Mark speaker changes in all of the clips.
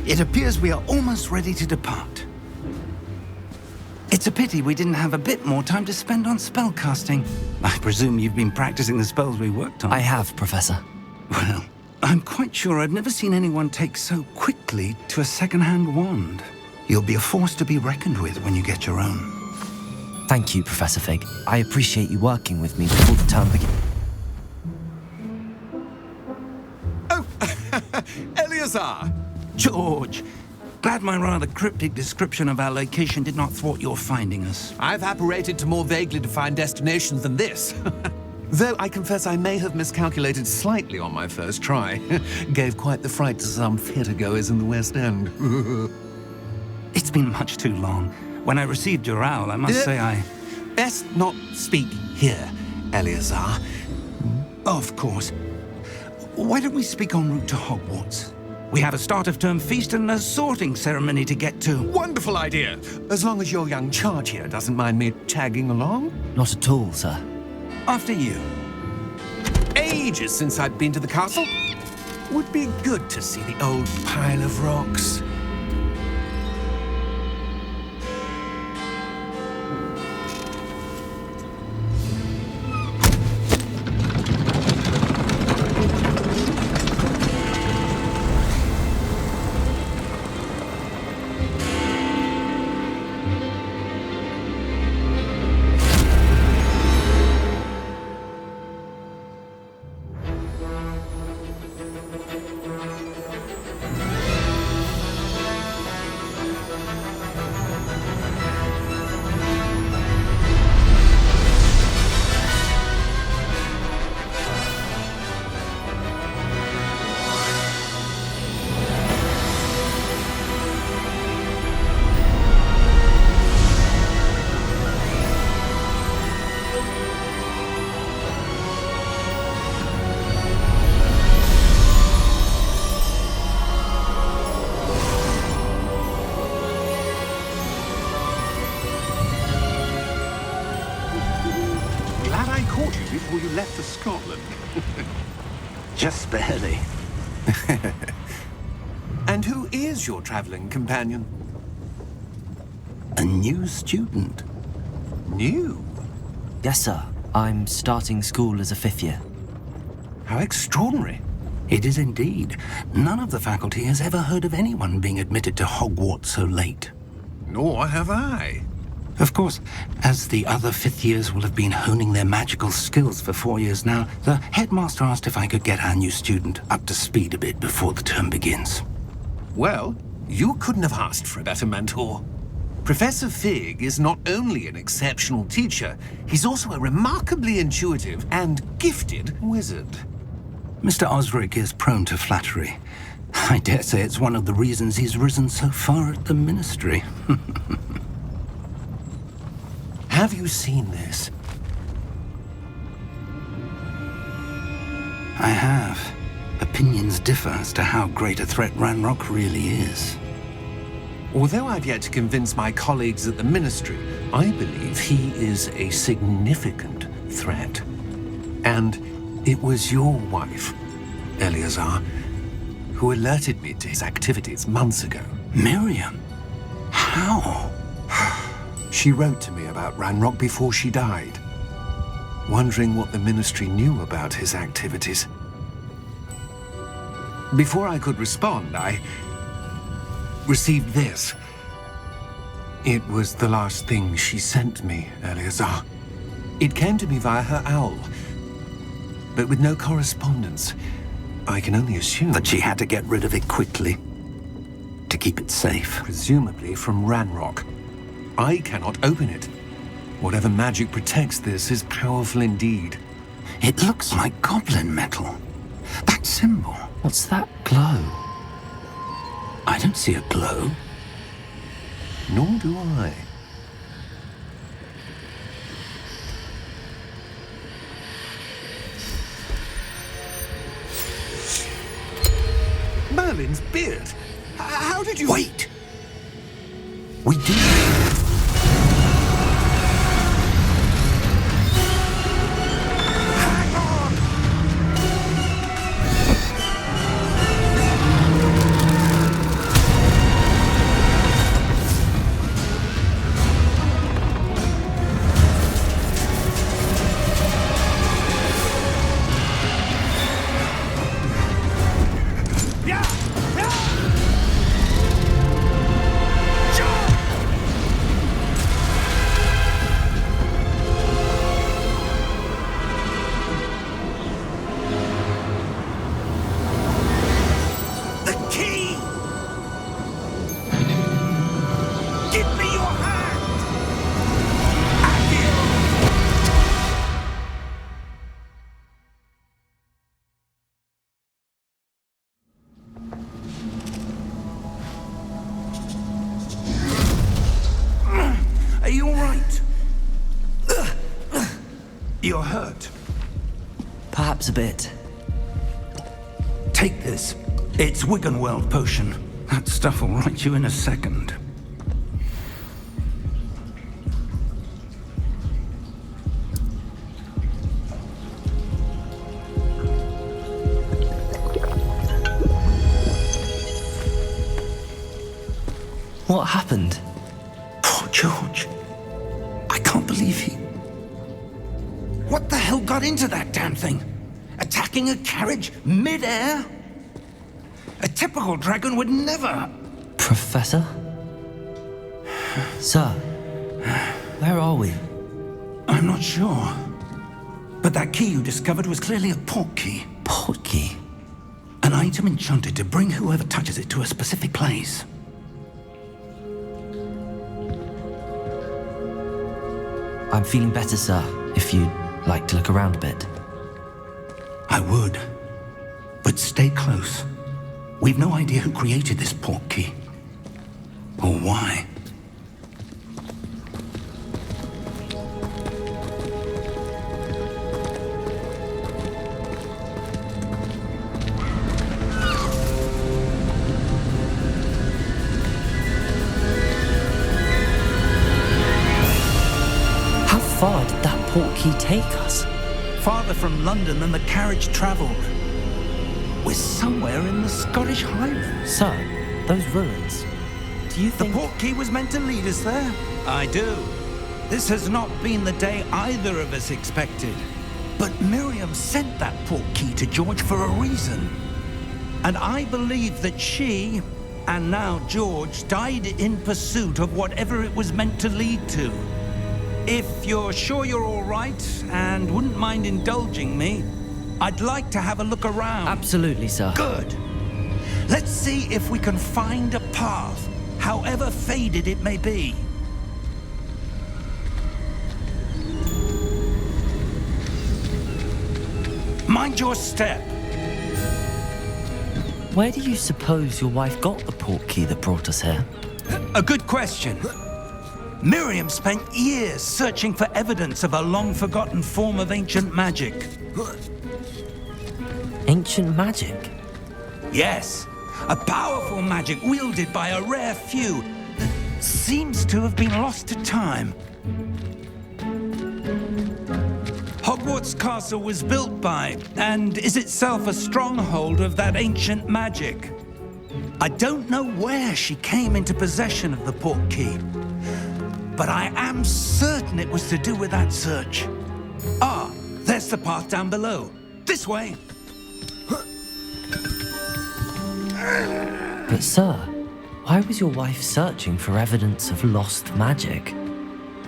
Speaker 1: It appears we are almost ready to depart. It's a pity we didn't have a bit more time to spend on spellcasting. I presume you've been practicing the spells we worked on.
Speaker 2: I have, Professor.
Speaker 1: Well, I'm quite sure I've never seen anyone take so quickly to a second-hand wand. You'll be a force to be reckoned with when you get your own.
Speaker 2: Thank you, Professor Fig. I appreciate you working with me before the term begins.
Speaker 3: Oh, Eleazar!
Speaker 1: George, glad my rather cryptic description of our location did not thwart your finding us.
Speaker 3: I've apparated to more vaguely defined destinations than this. Though I confess I may have miscalculated slightly on my first try. Gave quite the fright to some theatre-goers in the West End.
Speaker 1: It's been much too long. When I received your owl, I must say I...
Speaker 3: Best not speak here, Eleazar.
Speaker 1: Of course. Why don't we speak en route to Hogwarts? We have a start-of-term feast and a sorting ceremony to get to.
Speaker 3: Wonderful idea! As long as your young charge here doesn't mind me tagging along.
Speaker 2: Not at all, sir.
Speaker 1: After you.
Speaker 3: Ages since I've been to the castle. Would be good to see the old pile of rocks.
Speaker 4: Before you left for Scotland.
Speaker 1: Just barely.
Speaker 3: And who is your traveling companion?
Speaker 1: A new student.
Speaker 3: New?
Speaker 2: Yes, sir. I'm starting school as a 5th year.
Speaker 3: How extraordinary.
Speaker 1: It is indeed. None of the faculty has ever heard of anyone being admitted to Hogwarts so late.
Speaker 4: Nor have I.
Speaker 1: Of course, as the other 5th years will have been honing their magical skills for 4 years now, the headmaster asked if I could get our new student up to speed a bit before the term begins.
Speaker 3: Well, you couldn't have asked for a better mentor. Professor Fig is not only an exceptional teacher, he's also a remarkably intuitive and gifted wizard.
Speaker 1: Mr. Osric is prone to flattery. I dare say it's one of the reasons he's risen so far at the ministry.
Speaker 3: Have you seen this?
Speaker 1: I have. Opinions differ as to how great a threat Ranrock really is.
Speaker 3: Although I've yet to convince my colleagues at the Ministry, I believe he is a significant threat. And it was your wife, Eleazar, who alerted me to his activities months ago.
Speaker 1: Miriam? How?
Speaker 3: She wrote to me about Ranrock before she died, wondering what the Ministry knew about his activities. Before I could respond, I received this. It was the last thing she sent me, Eleazar. It came to me via her owl, but with no correspondence. I can only assume
Speaker 1: That she had to get rid of it quickly, to keep it safe.
Speaker 3: presumably from Ranrock. I cannot open it. Whatever magic protects this is powerful indeed.
Speaker 1: It looks like goblin metal. That symbol.
Speaker 2: What's that glow?
Speaker 1: I don't see a glow.
Speaker 3: Nor do I. Merlin's beard. How did you...
Speaker 1: Wait! We do.
Speaker 3: Hang on!
Speaker 1: you're hurt.
Speaker 2: Perhaps a bit.
Speaker 1: Take this. It's Wiggenweld potion. That stuff will right you in a second.
Speaker 2: What happened?
Speaker 1: Poor George. I can't believe he... What the hell got into that damn thing? Attacking a carriage mid-air? A typical dragon would never...
Speaker 2: Professor? Sir, where are we?
Speaker 1: I'm not sure. But that key you discovered was clearly a port key.
Speaker 2: Port key?
Speaker 1: An item enchanted to bring whoever touches it to a specific place.
Speaker 2: I'm feeling better, sir, if you'd like to look around a bit.
Speaker 1: I would. But stay close. We've no idea who created this port key. Or why.
Speaker 2: How far did that port key take us?
Speaker 1: Farther from London than the carriage travelled. We're somewhere in the Scottish Highlands.
Speaker 2: Sir, those ruins. Do you
Speaker 1: The
Speaker 2: think...
Speaker 1: port key was meant to lead us there? I do. This has not been the day either of us expected. But Miriam sent that port key to George for a reason. And I believe that she, and now George, died in pursuit of whatever it was meant to lead to. If you're sure you're all right and wouldn't mind indulging me, I'd like to have a look around.
Speaker 2: Absolutely, sir.
Speaker 1: Good. Let's see if we can find a path, however faded it may be. Mind your step.
Speaker 2: Where do you suppose your wife got the port key that brought us here?
Speaker 1: A good question. Miriam spent years searching for evidence of a long-forgotten form of ancient magic.
Speaker 2: Ancient magic?
Speaker 1: Yes, a powerful magic wielded by a rare few that seems to have been lost to time. Hogwarts Castle was built by, and is itself a stronghold of that ancient magic. I don't know where she came into possession of the port key, but I am certain it was to do with that search. Ah, there's the path down below. This way.
Speaker 2: But sir, why was your wife searching for evidence of lost magic?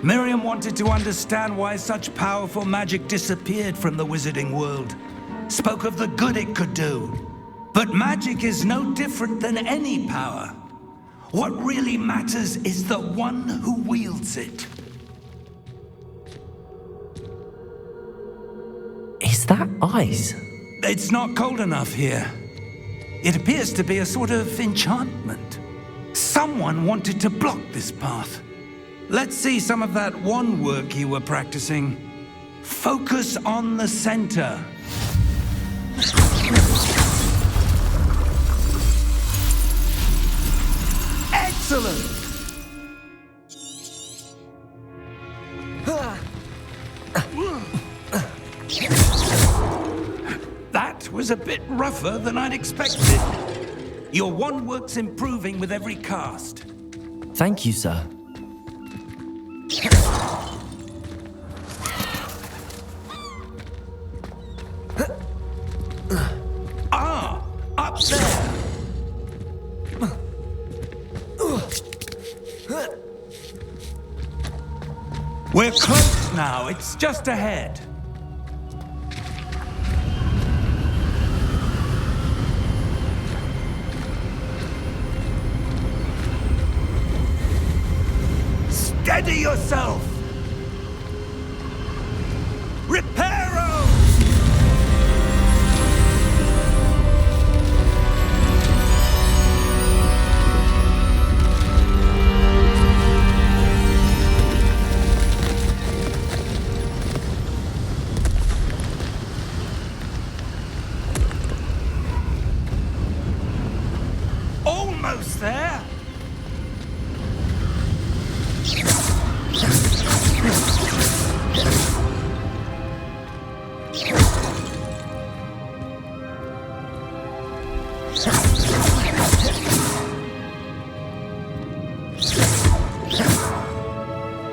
Speaker 1: Miriam wanted to understand why such powerful magic disappeared from the wizarding world. Spoke of the good it could do. But magic is no different than any power. What really matters is the one who wields it.
Speaker 2: Is that ice?
Speaker 1: It's not cold enough here. It appears to be a sort of enchantment. Someone wanted to block this path. Let's see some of that wand work you were practicing. Focus on the center. Excellent! That was a bit rougher than I'd expected. Your wand work's improving with every cast.
Speaker 2: Thank you, sir.
Speaker 1: Ah, up there. We're close now. It's just ahead. Steady yourself! Reparo!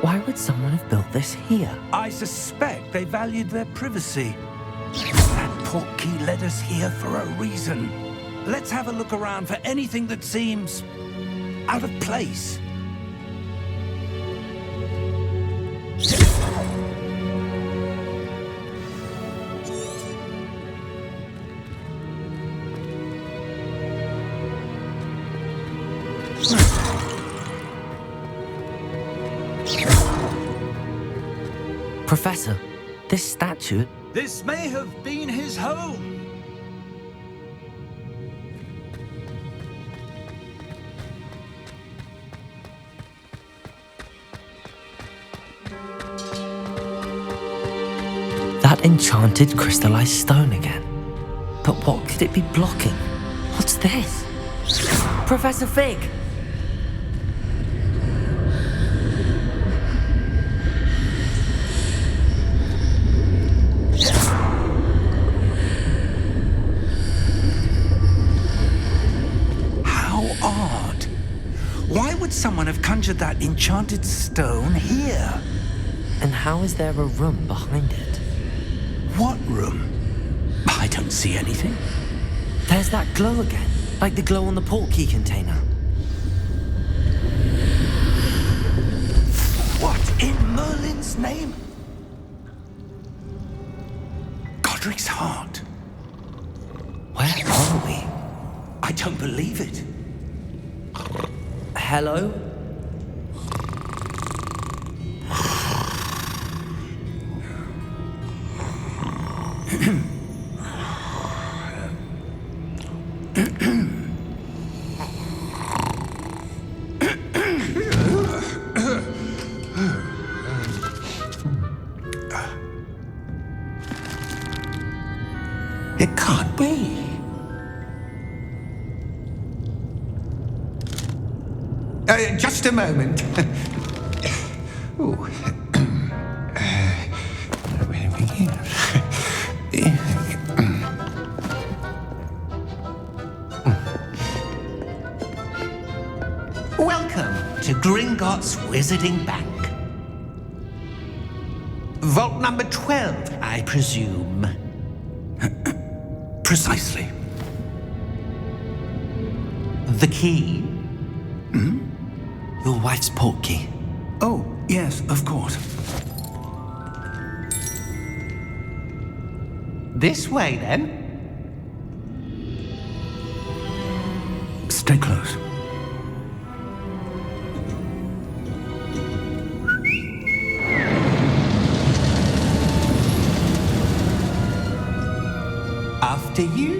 Speaker 2: Why would someone have built this here?
Speaker 1: I suspect they valued their privacy. That portkey led us here for a reason. Let's have a look around for anything that seems out of place.
Speaker 2: Professor, this statue...
Speaker 1: This may have been his home.
Speaker 2: That enchanted crystallized stone again. But what could it be blocking? What's this? Professor Fig!
Speaker 1: How odd. Why would someone have conjured that enchanted stone here?
Speaker 2: And how is there a room behind it?
Speaker 1: What room? I don't see anything.
Speaker 2: There's that glow again, like the glow on the portkey container.
Speaker 1: What in Merlin's name? Godric's heart.
Speaker 2: Where are we?
Speaker 1: I don't believe it.
Speaker 2: Hello?
Speaker 3: It can't be. Just a moment. Ooh. Where are we here?
Speaker 5: Welcome to Gringotts Wizarding Bank. Vault number 12, I presume.
Speaker 1: Precisely.
Speaker 5: The key?
Speaker 2: Your wife's portkey.
Speaker 1: Oh, yes, of course.
Speaker 5: This way, then.
Speaker 1: Stay close.
Speaker 5: After you.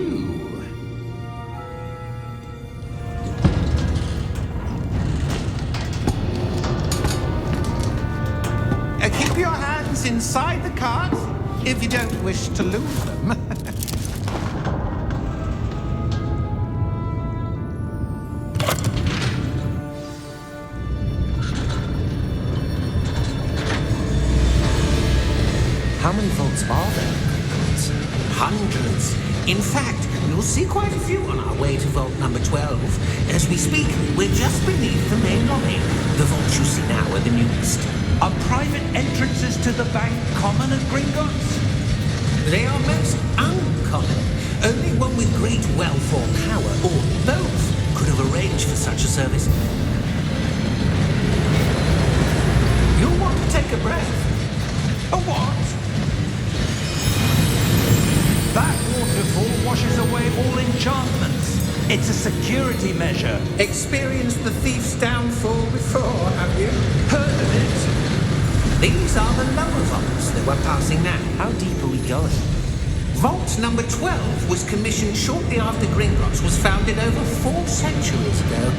Speaker 5: Keep your hands inside the cart if you don't wish to lose them.
Speaker 2: How many vaults are there?
Speaker 5: Hundreds. In fact, you'll see quite a few on our way to vault number 12. As we speak, we're just beneath the main lobby. The vaults you see now are the newest.
Speaker 1: Are private entrances to the bank common at Gringotts?
Speaker 5: They are most uncommon. Only one with great wealth or power, or both, could have arranged for such a service. You'll want to take a breath.
Speaker 1: A what? That waterfall washes away all enchantments. It's a security measure.
Speaker 5: Experienced the thief's downfall before, have you?
Speaker 1: Heard of it?
Speaker 5: These are the lower vaults that we're passing now.
Speaker 2: How deep are we going?
Speaker 5: Vault number 12 was commissioned shortly after Gringotts was founded over 4 centuries ago.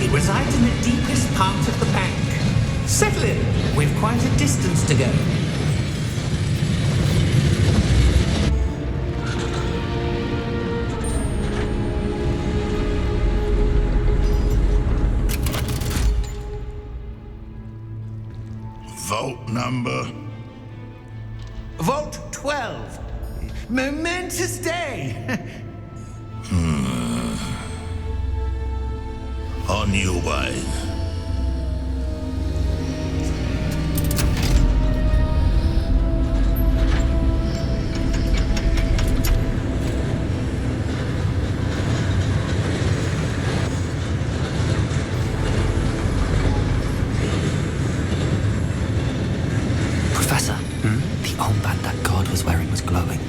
Speaker 5: It resides in the deepest part of the bank. Settle in. We've quite a distance to go.
Speaker 4: Vault number.
Speaker 5: Vault 12. Momentous day!
Speaker 6: On you, boy.
Speaker 2: Professor, the armband that guard was wearing was glowing.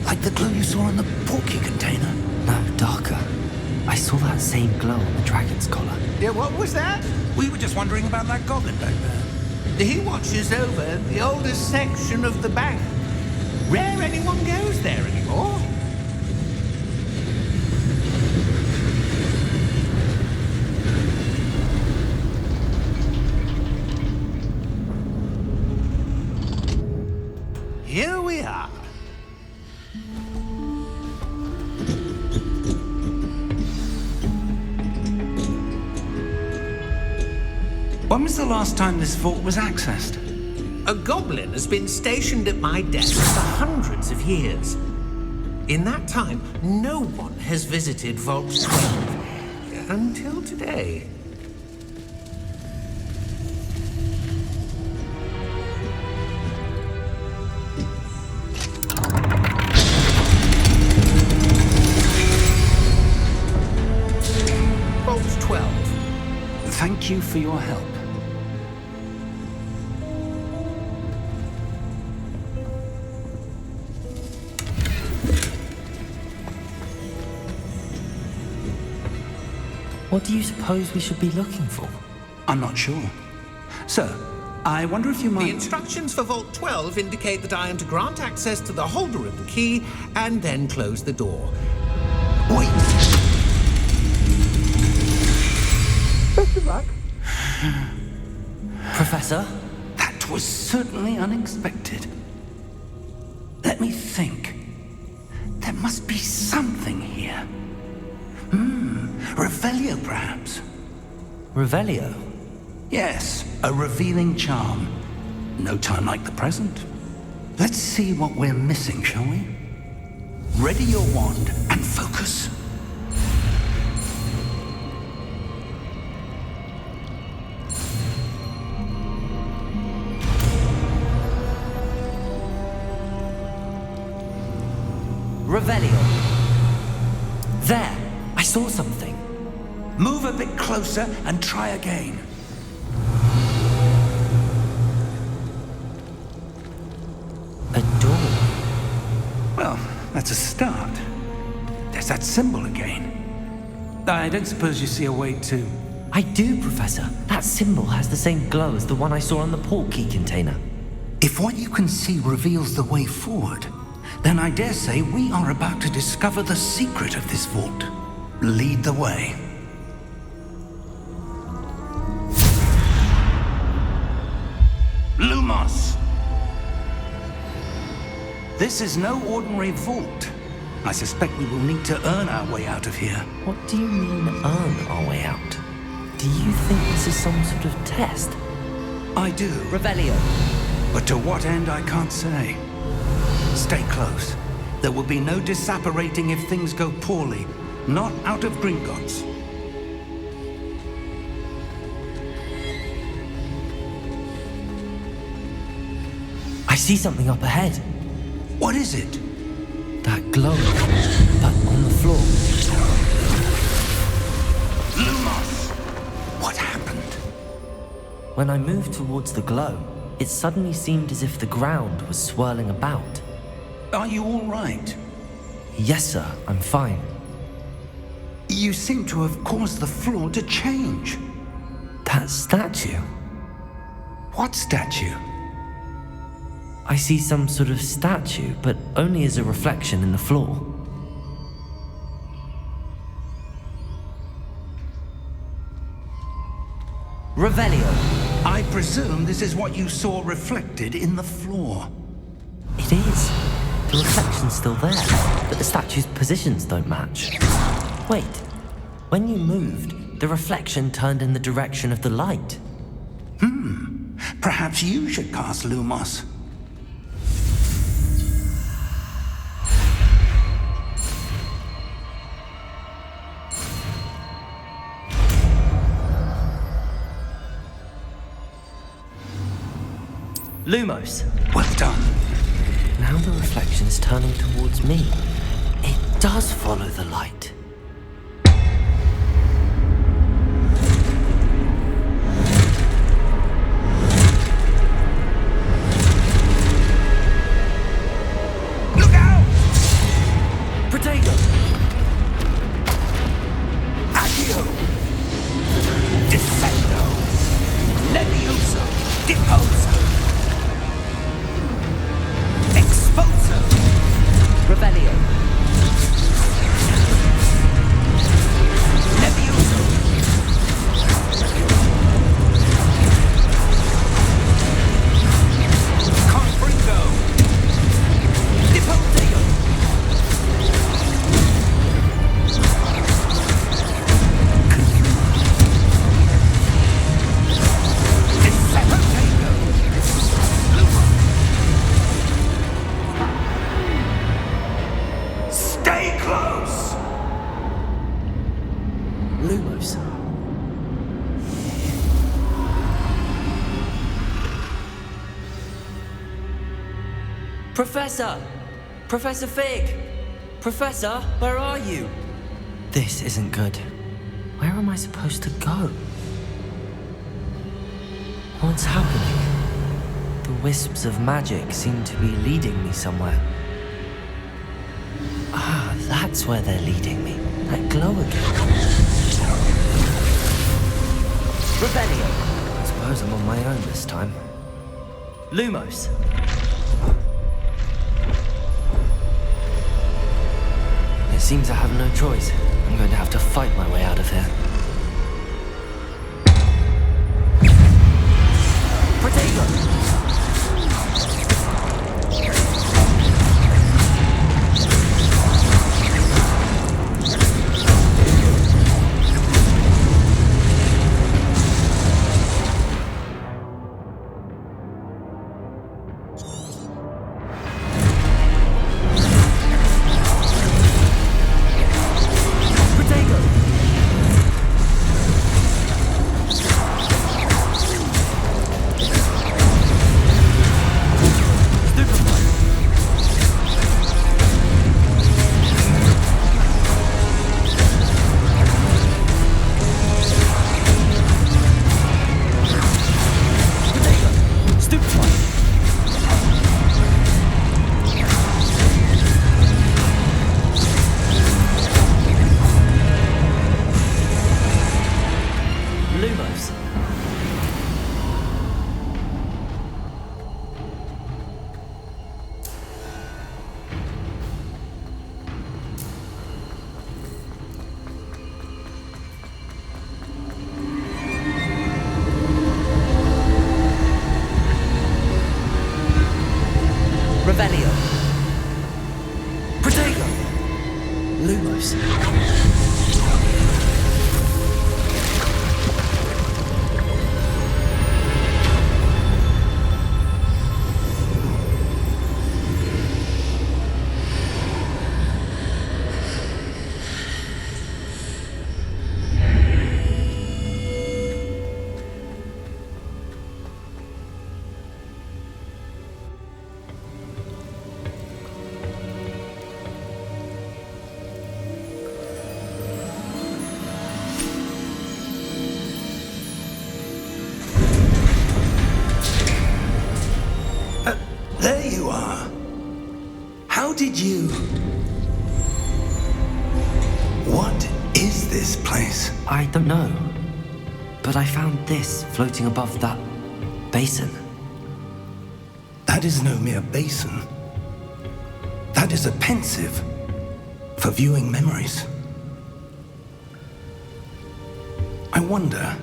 Speaker 1: Like the glow you saw in the porky container.
Speaker 2: No, darker. I saw that same glow on the dragon's collar.
Speaker 5: Yeah, what was that?
Speaker 1: We were just wondering about that goblin back there.
Speaker 5: He watches over the oldest section of the bank. Rare anyone goes there anymore. Here we are.
Speaker 1: When was the last time this vault was accessed?
Speaker 5: A goblin has been stationed at my desk for hundreds of years. In that time, no one has visited Vault 12 until today. Vault 12.
Speaker 1: Thank you for your help.
Speaker 2: What do you suppose we should be looking for?
Speaker 1: I'm not sure. Sir, I wonder if you
Speaker 5: The
Speaker 1: might...
Speaker 5: instructions for Vault 12 indicate that I am to grant access to the holder of the key and then close the door.
Speaker 1: Wait!
Speaker 5: Best of luck.
Speaker 2: Professor?
Speaker 1: That was certainly unexpected. Let me think. There must be something here. Revelio, perhaps?
Speaker 2: Revelio?
Speaker 1: Yes, a revealing charm. No time like the present. Let's see what we're missing, shall we? Ready your wand and focus.
Speaker 2: Revelio. There! I saw something.
Speaker 1: Move a bit closer and try again.
Speaker 2: A door.
Speaker 1: Well, that's a start. There's that symbol again. I don't suppose you see a way to...
Speaker 2: I do, Professor. That symbol has the same glow as the one I saw on the port key container.
Speaker 1: If what you can see reveals the way forward, then I dare say we are about to discover the secret of this vault. Lead the way. Lumos! This is no ordinary vault. I suspect we will need to earn our way out of here.
Speaker 2: What do you mean, earn our way out? Do you think this is some sort of test?
Speaker 1: I do,
Speaker 2: Revelio.
Speaker 1: but to what end I can't say. Stay close. There will be no disapparating if things go poorly. Not out of Gringotts.
Speaker 2: I see something up ahead.
Speaker 1: What is it?
Speaker 2: That glow, but on the floor.
Speaker 1: Lumos! What happened?
Speaker 2: When I moved towards the glow, it suddenly seemed as if the ground was swirling about.
Speaker 1: Are you all right?
Speaker 2: Yes, sir, I'm fine.
Speaker 1: You seem to have caused the floor to change.
Speaker 2: That statue.
Speaker 1: What statue?
Speaker 2: I see some sort of statue, but only as a reflection in the floor. Revelio.
Speaker 1: I presume this is what you saw reflected in the floor.
Speaker 2: It is. The reflection's still there, but the statue's positions don't match. Wait. When you moved, the reflection turned in the direction of the light.
Speaker 1: Perhaps you should cast Lumos.
Speaker 2: Lumos.
Speaker 1: Well done.
Speaker 2: Now the reflection's turning towards me. It does follow the light.
Speaker 1: Look out!
Speaker 2: Protego!
Speaker 1: Accio! Descendo! Levioso! Deposo! Exposo!
Speaker 2: Revelio!
Speaker 1: Levioso! Confringo! Deposeo! Descendo! Luma! Stay close!
Speaker 2: Lumos. Professor! Professor Fig! Professor, where are you? This isn't good. Where am I supposed to go? What's happening? The wisps of magic seem to be leading me somewhere. Ah, that's where they're leading me. That glow again. Revelio! I suppose I'm on my own this time. Lumos! It seems I have no choice. I'm going to have to fight my way out of here. Protego! Lumos. Revelio. Protego. Lumos.
Speaker 1: There you are. How did you... What is this place?
Speaker 2: I don't know. But I found this floating above that basin.
Speaker 1: That is no mere basin. That is a pensive for viewing memories. I wonder...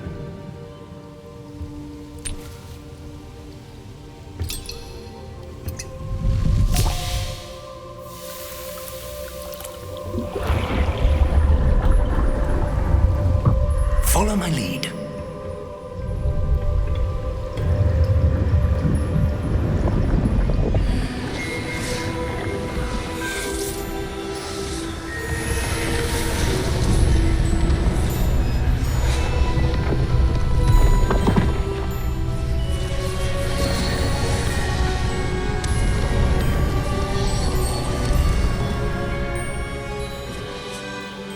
Speaker 1: Follow my lead.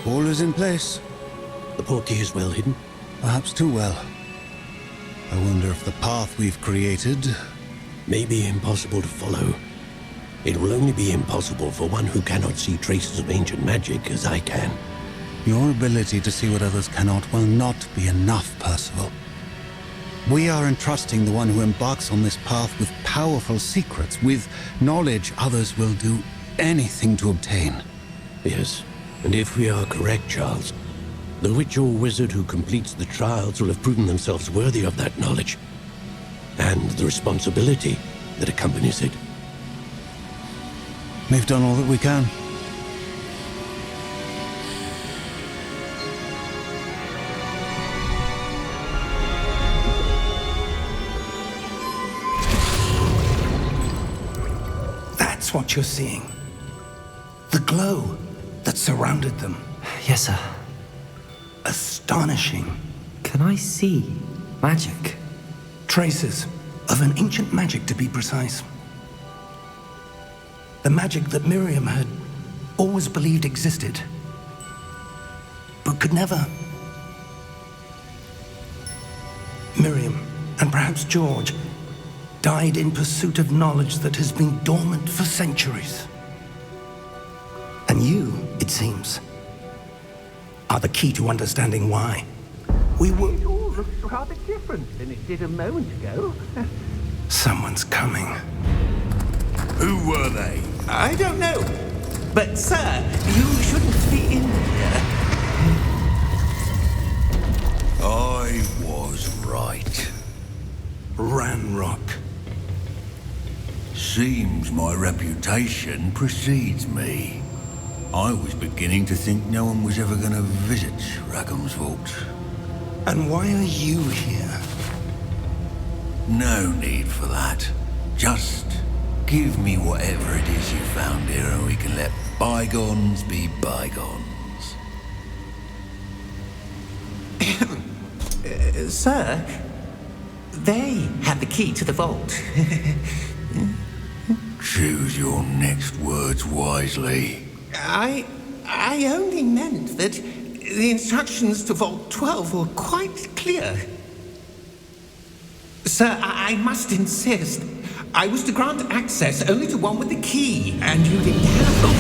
Speaker 7: All is in place.
Speaker 8: The portkey is well hidden.
Speaker 7: Perhaps too well. I wonder if the path we've created...
Speaker 8: May be impossible to follow. It will only be impossible for one who cannot see traces of ancient magic as I can.
Speaker 7: Your ability to see what others cannot will not be enough, Percival. We are entrusting the one who embarks on this path with powerful secrets, with knowledge others will do anything to obtain.
Speaker 8: Yes, and if we are correct, Charles, the witch or wizard who completes the trials will have proven themselves worthy of that knowledge, and the responsibility that accompanies it.
Speaker 7: We've done all that we can.
Speaker 1: That's what you're seeing. The glow that surrounded them.
Speaker 2: Yes, sir.
Speaker 1: Astonishing.
Speaker 2: Can I see magic?
Speaker 1: Traces of an ancient magic, to be precise. The magic that Miriam had always believed existed, but could never. Miriam, and perhaps George, died in pursuit of knowledge that has been dormant for centuries. And you, it seems, are the key to understanding why. We were...
Speaker 5: It all looks rather different than it did a moment ago.
Speaker 1: Someone's coming.
Speaker 6: Who were they?
Speaker 5: I don't know. But, sir, you shouldn't be in here.
Speaker 6: I was right.
Speaker 1: Ranrock.
Speaker 6: Seems my reputation precedes me. I was beginning to think no one was ever going to visit Rackham's vault.
Speaker 1: And why are you here?
Speaker 6: No need for that. Just give me whatever it is you found here and we can let bygones be bygones.
Speaker 5: Sir, they have the key to the vault.
Speaker 6: Choose your next words wisely.
Speaker 5: I only meant that the instructions to Vault 12 were quite clear. Sir, I must insist. I was to grant access only to one with the key, and you didn't have them.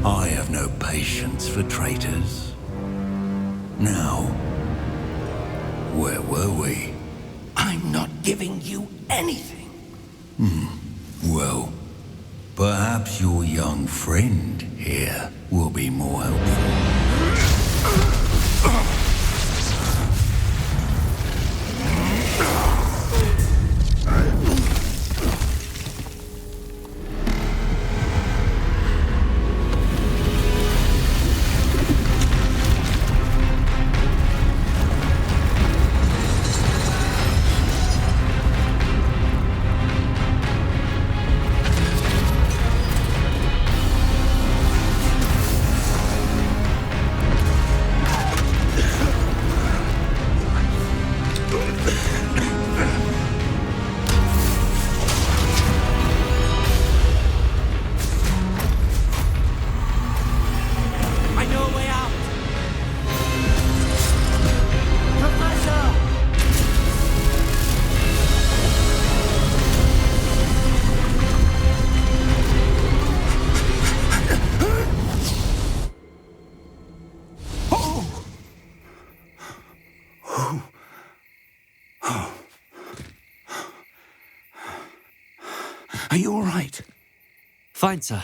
Speaker 6: I have no patience for traitors. Now, where were we?
Speaker 1: I'm not giving you anything.
Speaker 6: Well, perhaps your young friend here will be more helpful.
Speaker 1: Are you all right?
Speaker 2: Fine, sir.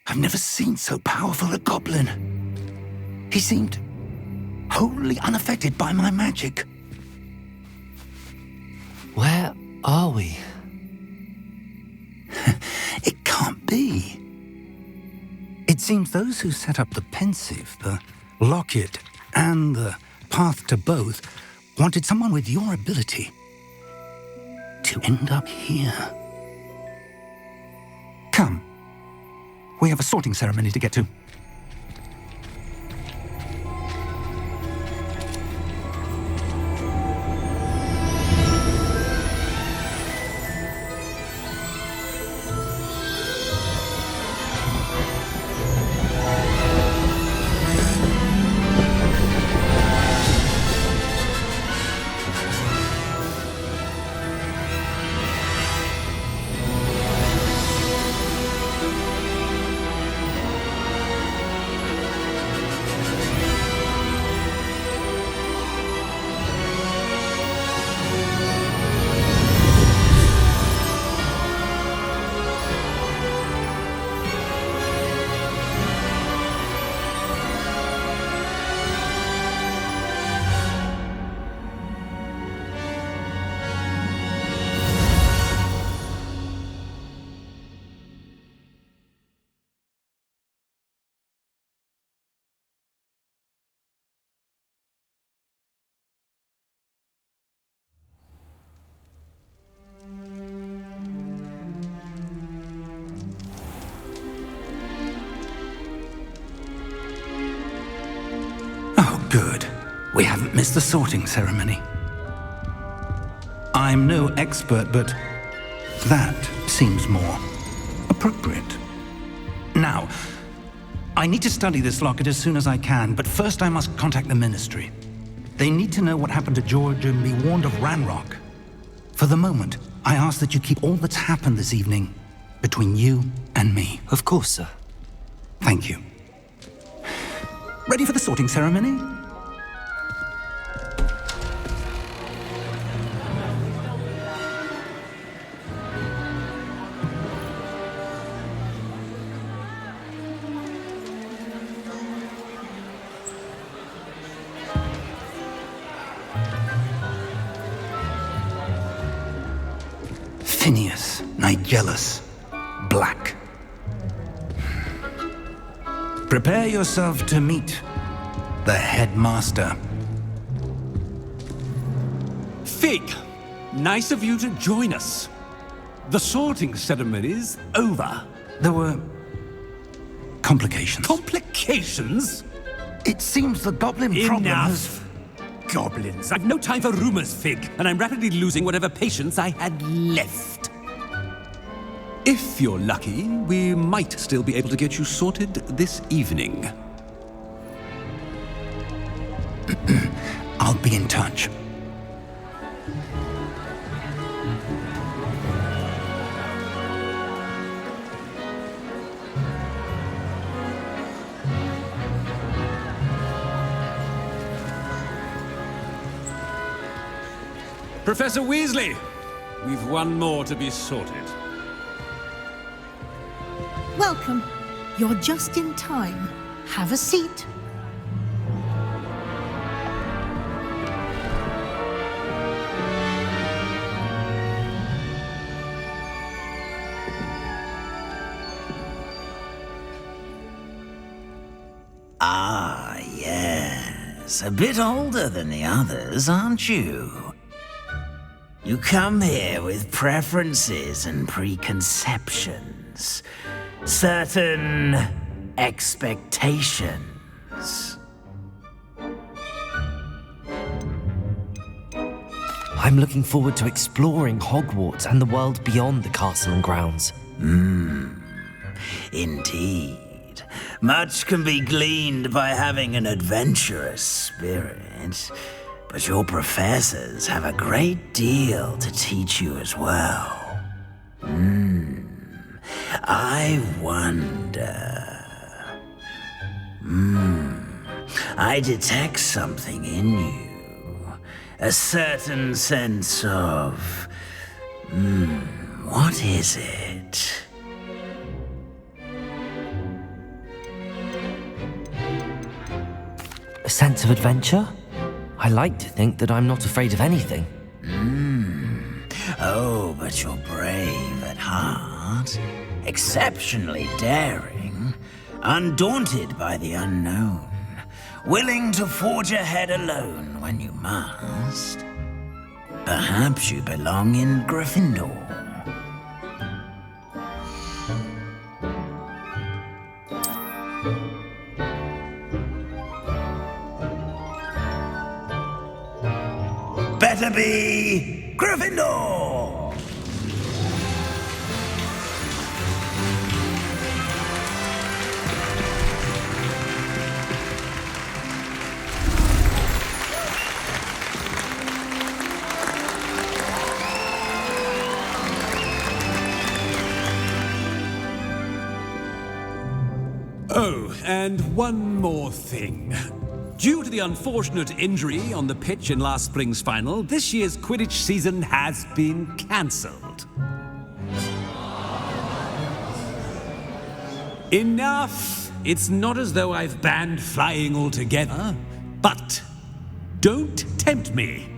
Speaker 1: I've never seen so powerful a goblin. He seemed wholly unaffected by my magic.
Speaker 2: Where are we?
Speaker 1: It can't be. It seems those who set up the pensive, the locket, and the path to both wanted someone with your ability to end up here. Come. We have a sorting ceremony to get to. Miss the sorting ceremony. I'm no expert, but that seems more appropriate. Now, I need to study this locket as soon as I can, but first I must contact the Ministry. They need to know what happened to George and be warned of Ranrock. For the moment, I ask that you keep all that's happened this evening between you and me.
Speaker 2: Of course, sir.
Speaker 1: Thank you. Ready for the sorting ceremony? Phineas Nigellus Black. Prepare yourself to meet the headmaster.
Speaker 4: Fig, nice of you to join us. The sorting ceremony's over.
Speaker 1: There were complications.
Speaker 4: Complications?
Speaker 1: It seems the goblin problem has...
Speaker 4: Enough! Goblins. I've no time for rumors, Fig, and I'm rapidly losing whatever patience I had left. If you're lucky, we might still be able to get you sorted this evening.
Speaker 1: I'll be in touch.
Speaker 4: Professor Weasley, we've one more to be sorted.
Speaker 9: Welcome. You're just in time. Have a seat.
Speaker 10: Ah, yes. A bit older than the others, aren't you? You come here with preferences and preconceptions. Certain expectations.
Speaker 2: I'm looking forward to exploring Hogwarts and the world beyond the castle and grounds.
Speaker 10: Indeed. Much can be gleaned by having an adventurous spirit, but your professors have a great deal to teach you as well. I wonder... I detect something in you. A certain sense of... what is it?
Speaker 2: A sense of adventure? I like to think that I'm not afraid of anything.
Speaker 10: Oh, but you're brave at heart. Exceptionally daring. Undaunted by the unknown. Willing to forge ahead alone when you must. Perhaps you belong in Gryffindor. Better be Gryffindor!
Speaker 4: Oh, and one more thing. Due to the unfortunate injury on the pitch in last spring's final, this year's Quidditch season has been cancelled. Enough! It's not as though I've banned flying altogether, but don't tempt me.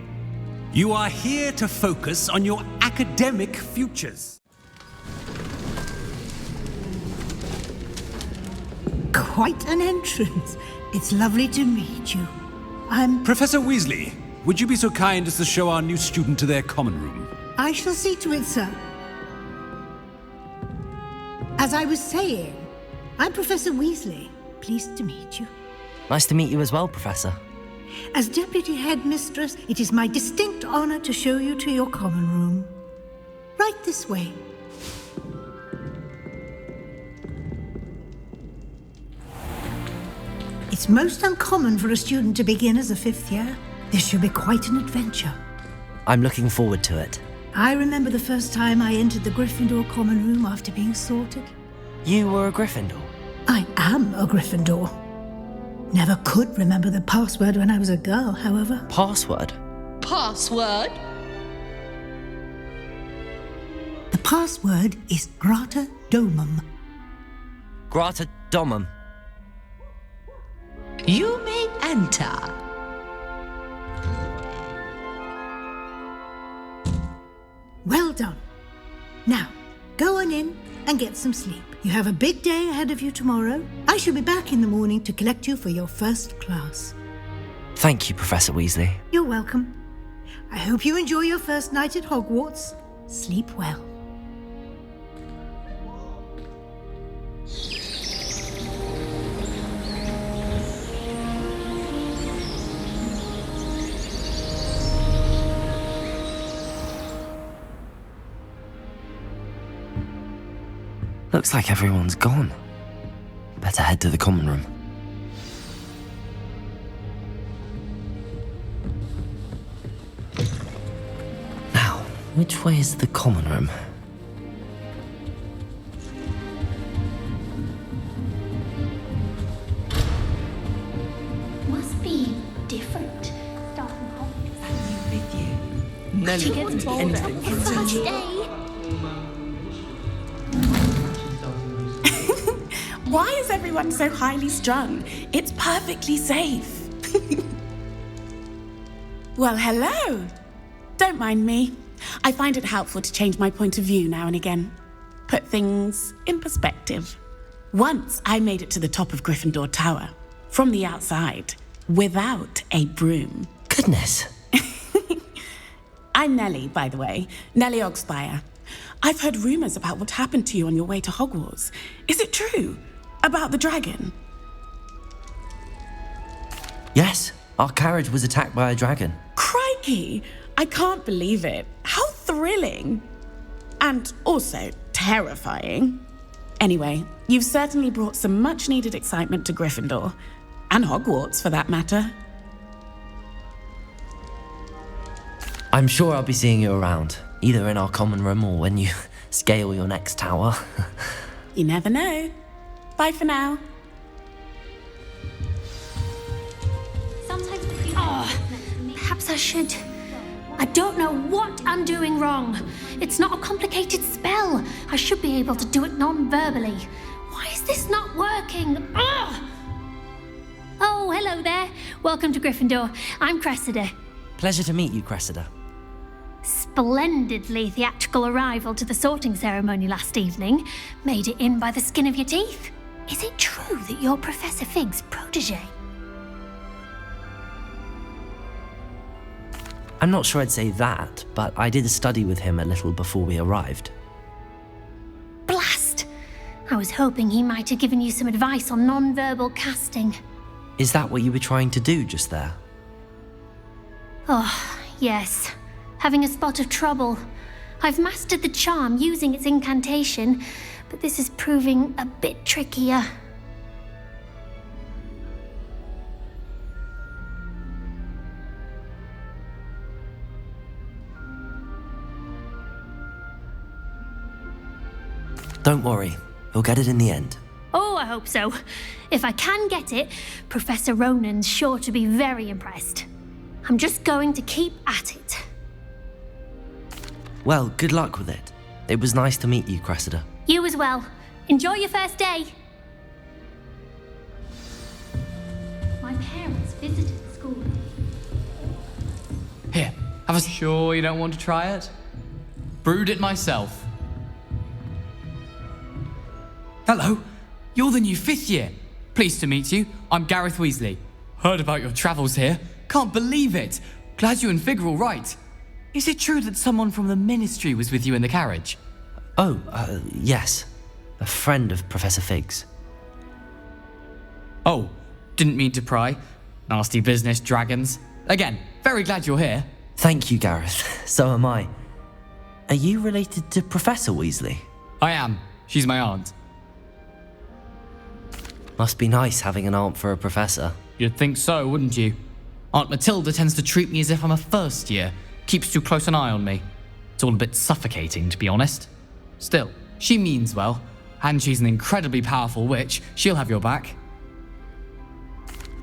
Speaker 4: You are here to focus on your academic futures.
Speaker 9: Quite an entrance. It's lovely to meet you. I'm...
Speaker 4: Professor Weasley, would you be so kind as to show our new student to their common room?
Speaker 9: I shall see to it, sir. As I was saying, I'm Professor Weasley. Pleased to meet you.
Speaker 2: Nice to meet you as well, Professor.
Speaker 9: As Deputy Headmistress, it is my distinct honor to show you to your common room. Right this way. It's most uncommon for a student to begin as a fifth year. This should be quite an adventure.
Speaker 2: I'm looking forward to it.
Speaker 9: I remember the first time I entered the Gryffindor common room after being sorted.
Speaker 2: You were a Gryffindor?
Speaker 9: I am a Gryffindor. Never could remember the password when I was a girl, however.
Speaker 2: Password?
Speaker 11: Password?
Speaker 9: The password is Grata Domum.
Speaker 2: Grata Domum.
Speaker 11: You may enter.
Speaker 9: Well done. Now, go on in and get some sleep. You have a big day ahead of you tomorrow. I shall be back in the morning to collect you for your first class.
Speaker 2: Thank you, Professor Weasley.
Speaker 9: You're welcome. I hope you enjoy your first night at Hogwarts. Sleep well.
Speaker 2: Looks like everyone's gone. Better head to the common room. Now, which way is the common room?
Speaker 12: Must be different. Starting off.
Speaker 11: With you. Nelly wouldn't be anything for
Speaker 12: First
Speaker 11: attention.
Speaker 12: day.
Speaker 13: Why is everyone so highly strung? It's perfectly safe. Well, hello. Don't mind me. I find it helpful to change my point of view now and again. Put things in perspective. Once I made it to the top of Gryffindor Tower, from the outside, without a broom.
Speaker 2: Goodness.
Speaker 13: I'm Nellie, by the way. Nellie Ogspire. I've heard rumors about what happened to you on your way to Hogwarts. Is it true? About the dragon?
Speaker 2: Yes, our carriage was attacked by a dragon.
Speaker 13: Crikey! I can't believe it. How thrilling! And also terrifying. Anyway, you've certainly brought some much-needed excitement to Gryffindor. And Hogwarts, for that matter.
Speaker 2: I'm sure I'll be seeing you around, either in our common room or when you scale your next tower.
Speaker 13: You never know. Bye for now.
Speaker 12: Sometimes perhaps I should. I don't know what I'm doing wrong. It's not a complicated spell. I should be able to do it non-verbally. Why is this not working? Ugh! Oh, hello there. Welcome to Gryffindor. I'm Cressida.
Speaker 2: Pleasure to meet you, Cressida.
Speaker 12: Splendidly theatrical arrival to the sorting ceremony last evening. Made it in by the skin of your teeth. Is it true that you're Professor Fig's protege?
Speaker 2: I'm not sure I'd say that, but I did study with him a little before we arrived.
Speaker 12: Blast! I was hoping he might have given you some advice on non-verbal casting.
Speaker 2: Is that what you were trying to do just there?
Speaker 12: Oh, yes. Having a spot of trouble. I've mastered the charm using its incantation, but this is proving a bit trickier.
Speaker 2: Don't worry, you'll get it in the end.
Speaker 12: Oh, I hope so. If I can get it, Professor Ronan's sure to be very impressed. I'm just going to keep at it.
Speaker 2: Well, good luck with it. It was nice to meet you, Cressida.
Speaker 12: You as well. Enjoy your first day. My parents visited the school.
Speaker 14: Here, have a... Sure you don't want to try it? Brewed it myself. Hello, you're the new 5th year. Pleased to meet you. I'm Gareth Weasley. Heard about your travels here. Can't believe it. Glad you and Fig are all right. Is it true that someone from the Ministry was with you in the carriage?
Speaker 2: Oh, yes. A friend of Professor Fig's.
Speaker 14: Oh, didn't mean to pry. Nasty business, dragons. Again, very glad you're here.
Speaker 2: Thank you, Gareth. So am I. Are you related to Professor Weasley?
Speaker 14: I am. She's my aunt.
Speaker 2: Must be nice having an aunt for a professor.
Speaker 14: You'd think so, wouldn't you? Aunt Matilda tends to treat me as if I'm a first year. Keeps too close an eye on me. It's all a bit suffocating, to be honest. Still, she means well. And she's an incredibly powerful witch. She'll have your back.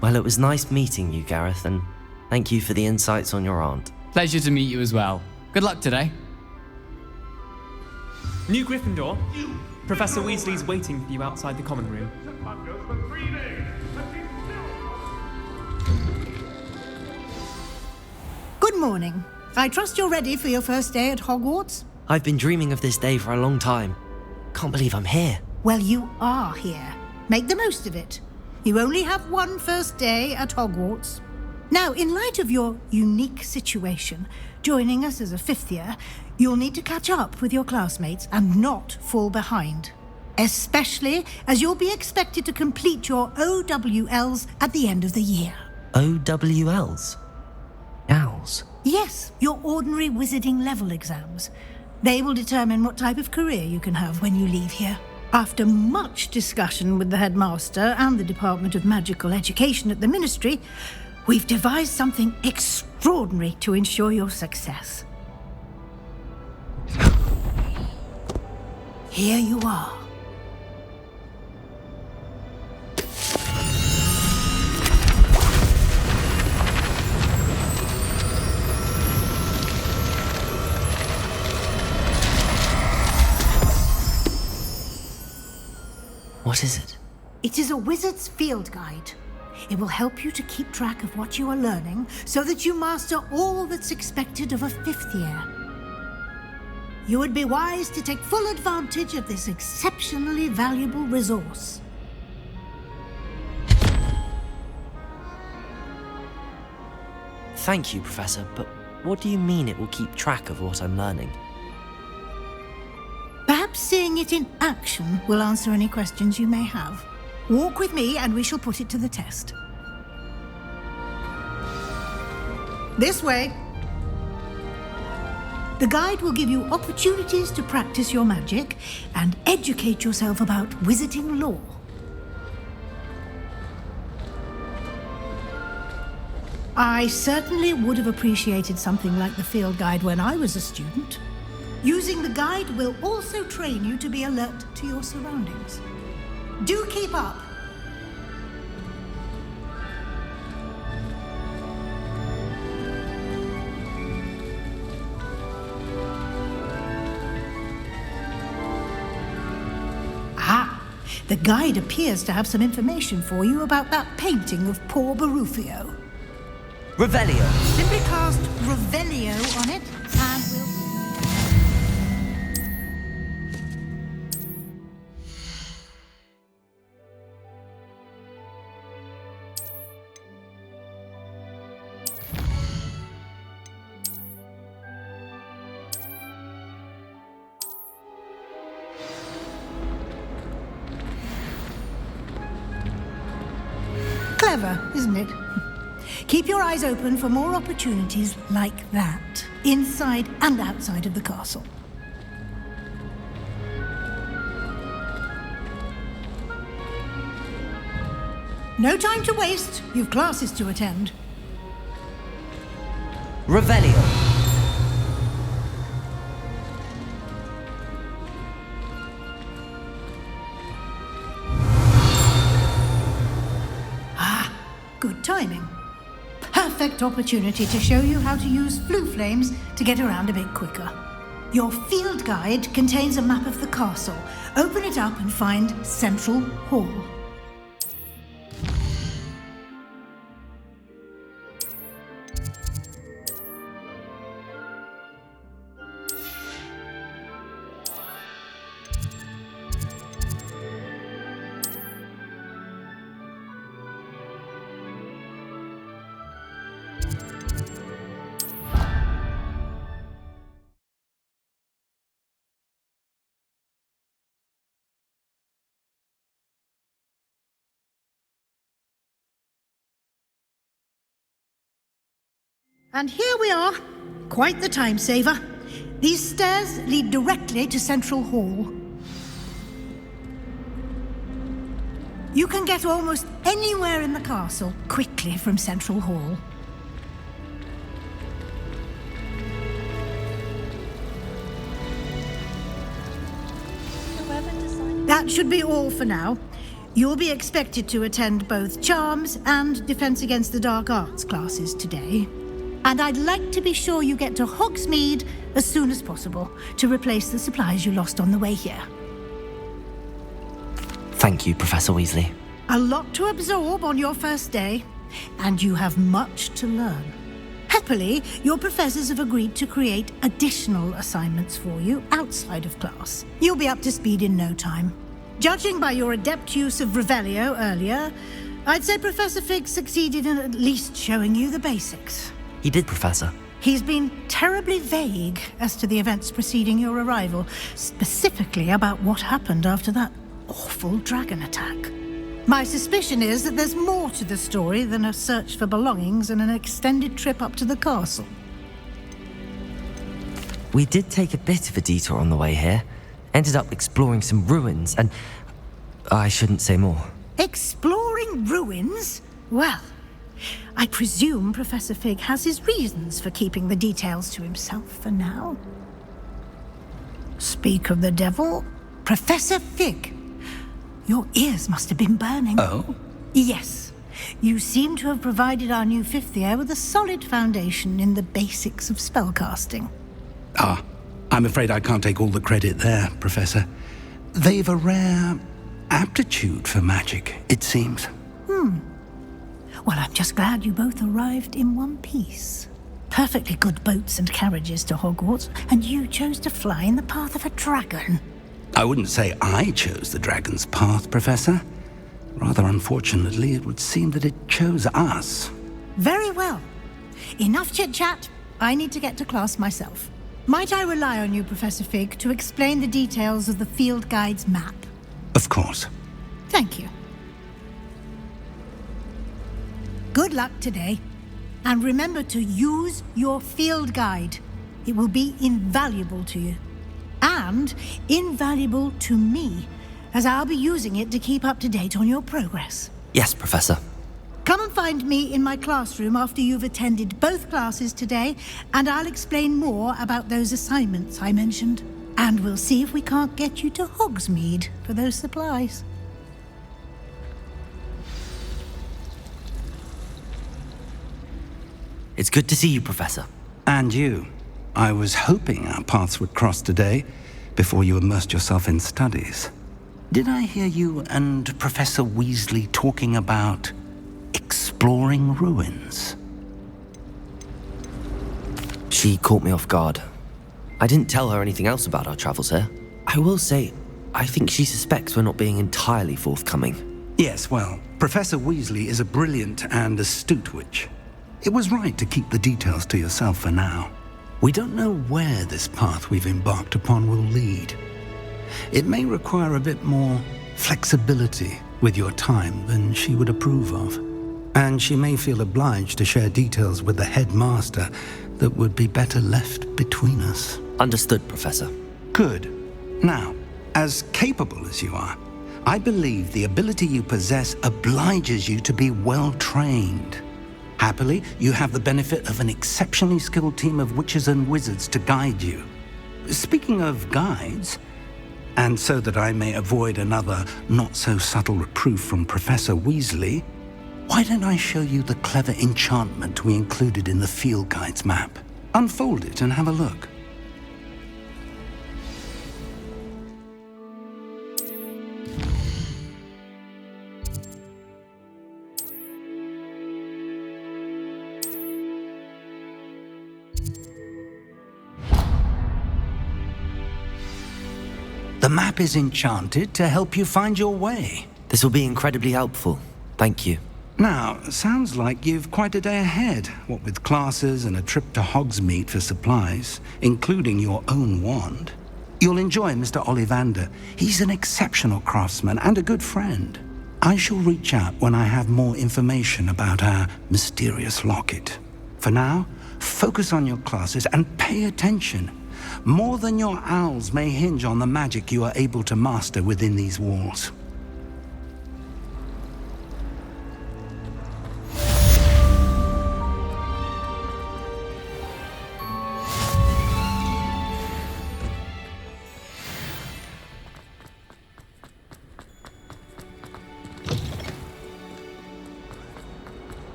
Speaker 2: Well, it was nice meeting you, Gareth, and thank you for the insights on your aunt.
Speaker 14: Pleasure to meet you as well. Good luck today.
Speaker 15: New Gryffindor, Professor Weasley's waiting for you outside the common room.
Speaker 9: Good morning. I trust you're ready for your first day at Hogwarts?
Speaker 2: I've been dreaming of this day for a long time. Can't believe I'm here.
Speaker 9: Well, you are here. Make the most of it. You only have one first day at Hogwarts. Now, in light of your unique situation, joining us as a fifth year, you'll need to catch up with your classmates and not fall behind. Especially as you'll be expected to complete your OWLs at the end of the year.
Speaker 2: OWLs? Owls?
Speaker 9: Yes, your ordinary wizarding level exams. They will determine what type of career you can have when you leave here. After much discussion with the headmaster and the Department of Magical Education at the Ministry, we've devised something extraordinary to ensure your success. Here you are.
Speaker 2: What is it?
Speaker 9: It is a wizard's field guide. It will help you to keep track of what you are learning so that you master all that's expected of a fifth year. You would be wise to take full advantage of this exceptionally valuable resource.
Speaker 2: Thank you, Professor, but what do you mean it will keep track of what I'm learning?
Speaker 9: Perhaps seeing it in action will answer any questions you may have. Walk with me and we shall put it to the test. This way. The guide will give you opportunities to practice your magic and educate yourself about wizarding lore. I certainly would have appreciated something like the field guide when I was a student. Using the guide will also train you to be alert to your surroundings. Do keep up. The guide appears to have some information for you about that painting of poor Barufio.
Speaker 2: Revelio.
Speaker 9: Simply cast Revelio on it, and we'll... Clever, isn't it? Keep your eyes open for more opportunities like that, inside and outside of the castle. No time to waste. You've classes to attend.
Speaker 2: Revelio.
Speaker 9: Good timing. Perfect opportunity to show you how to use flue flames to get around a bit quicker. Your field guide contains a map of the castle. Open it up and find Central Hall. And here we are. Quite the time saver. These stairs lead directly to Central Hall. You can get almost anywhere in the castle quickly from Central Hall. That should be all for now. You'll be expected to attend both Charms and Defense Against the Dark Arts classes today. And I'd like to be sure you get to Hogsmeade as soon as possible to replace the supplies you lost on the way here.
Speaker 2: Thank you, Professor Weasley.
Speaker 9: A lot to absorb on your first day, and you have much to learn. Happily, your professors have agreed to create additional assignments for you outside of class. You'll be up to speed in no time. Judging by your adept use of Revelio earlier, I'd say Professor Fig succeeded in at least showing you the basics.
Speaker 2: He did, Professor.
Speaker 9: He's been terribly vague as to the events preceding your arrival, specifically about what happened after that awful dragon attack. My suspicion is that there's more to the story than a search for belongings and an extended trip up to the castle.
Speaker 2: We did take a bit of a detour on the way here. Ended up exploring some ruins, and I shouldn't say more.
Speaker 9: Exploring ruins? Well, I presume Professor Fig has his reasons for keeping the details to himself for now. Speak of the devil, Professor Fig. Your ears must have been burning.
Speaker 3: Oh?
Speaker 9: Yes. You seem to have provided our new fifth year with a solid foundation in the basics of spellcasting.
Speaker 3: Ah, I'm afraid I can't take all the credit there, Professor. They've a rare aptitude for magic, it seems.
Speaker 9: Well, I'm just glad you both arrived in one piece. Perfectly good boats and carriages to Hogwarts, and you chose to fly in the path of a dragon.
Speaker 3: I wouldn't say I chose the dragon's path, Professor. Rather unfortunately, it would seem that it chose us.
Speaker 9: Very well. Enough chit-chat. I need to get to class myself. Might I rely on you, Professor Fig, to explain the details of the field guide's map?
Speaker 3: Of course.
Speaker 9: Thank you. Good luck today. And remember to use your field guide. It will be invaluable to you. And invaluable to me, as I'll be using it to keep up to date on your progress.
Speaker 2: Yes, Professor.
Speaker 9: Come and find me in my classroom after you've attended both classes today, and I'll explain more about those assignments I mentioned. And we'll see if we can't get you to Hogsmeade for those supplies.
Speaker 2: It's good to see you, Professor.
Speaker 3: And you. I was hoping our paths would cross today, before you immersed yourself in studies. Did I hear you and Professor Weasley talking about exploring ruins?
Speaker 2: She caught me off guard. I didn't tell her anything else about our travels here. I will say, I think she suspects we're not being entirely forthcoming.
Speaker 3: Yes, well, Professor Weasley is a brilliant and astute witch. It was right to keep the details to yourself for now. We don't know where this path we've embarked upon will lead. It may require a bit more flexibility with your time than she would approve of. And she may feel obliged to share details with the headmaster that would be better left between us.
Speaker 2: Understood, Professor.
Speaker 3: Good. Now, as capable as you are, I believe the ability you possess obliges you to be well trained. Happily, you have the benefit of an exceptionally skilled team of witches and wizards to guide you. Speaking of guides, and so that I may avoid another not-so-subtle reproof from Professor Weasley, why don't I show you the clever enchantment we included in the field guide's map? Unfold it and have a look. The map is enchanted to help you find your way.
Speaker 2: This will be incredibly helpful. Thank you.
Speaker 3: Now, sounds like you've quite a day ahead, what with classes and a trip to Hogsmeade for supplies, including your own wand. You'll enjoy Mr. Ollivander. He's an exceptional craftsman and a good friend. I shall reach out when I have more information about our mysterious locket. For now,
Speaker 1: Focus on your classes and pay attention. More than your owls may hinge on the magic you are able to master within these walls.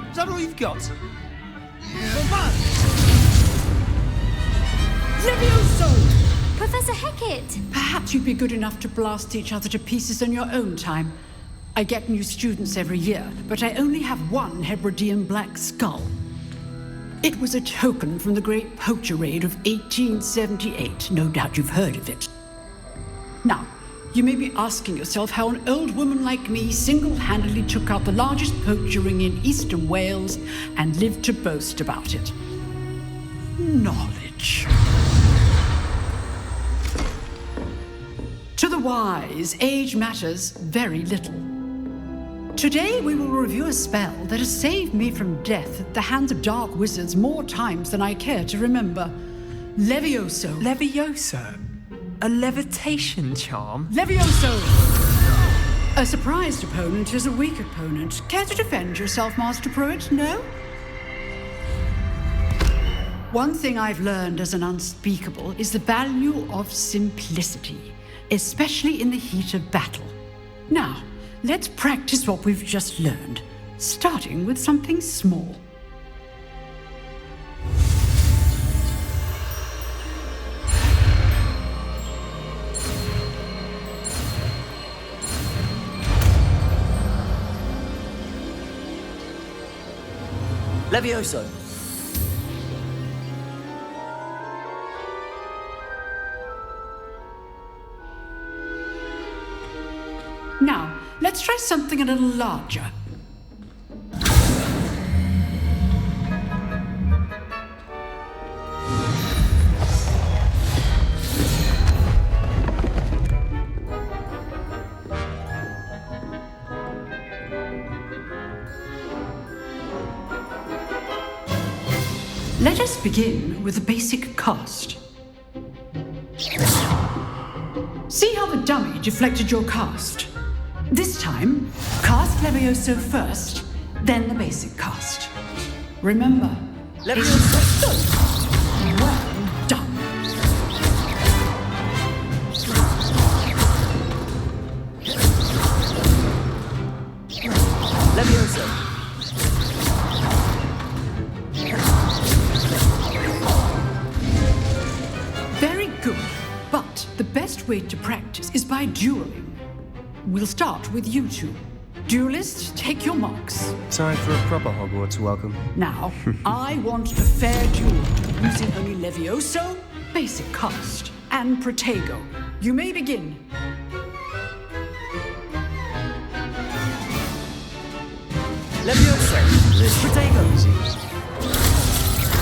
Speaker 15: Is that all you've got?
Speaker 16: Levioso! Professor Hackett!
Speaker 17: Perhaps you'd be good enough to blast each other to pieces in your own time. I get new students every year, but I only have one Hebridean black skull. It was a token from the Great Poacher Raid of 1878. No doubt you've heard of it. Now, you may be asking yourself how an old woman like me single-handedly took out the largest poacher ring in eastern Wales and lived to boast about it. Knowledge. To the wise, age matters very little. Today we will review a spell that has saved me from death at the hands of dark wizards more times than I care to remember. Levioso.
Speaker 11: Levioso? A levitation charm?
Speaker 17: Levioso! A surprised opponent is a weak opponent. Care to defend yourself, Master Pruitt? No? One thing I've learned as an unspeakable is the value of simplicity, especially in the heat of battle. Now, let's practice what we've just learned, starting with something small.
Speaker 2: Levioso.
Speaker 17: Now, let's try something a little larger. Let us begin with a basic cast. See how the dummy deflected your cast? This time, cast Levioso first, then the basic cast. Remember, Levioso. Well done.
Speaker 2: Levioso.
Speaker 17: Very good, but the best way to practice is by dueling. We'll start with you two. Duelists, take your marks.
Speaker 18: Time for a proper Hogwarts welcome.
Speaker 17: Now, I want a fair duel using only Levioso, basic cast, and Protego. You may begin.
Speaker 2: Levioso. Protego.
Speaker 18: Easy.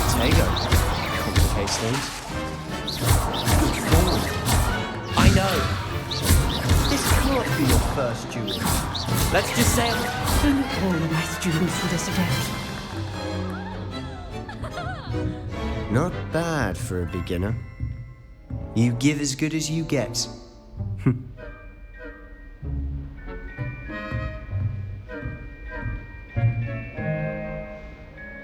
Speaker 18: Protego. Complicates things. Good form.
Speaker 2: I know.
Speaker 18: This can't be your first duel.
Speaker 2: Let's just say
Speaker 17: Only all of my students for this event.
Speaker 18: Not bad for a beginner. You give as good as you get.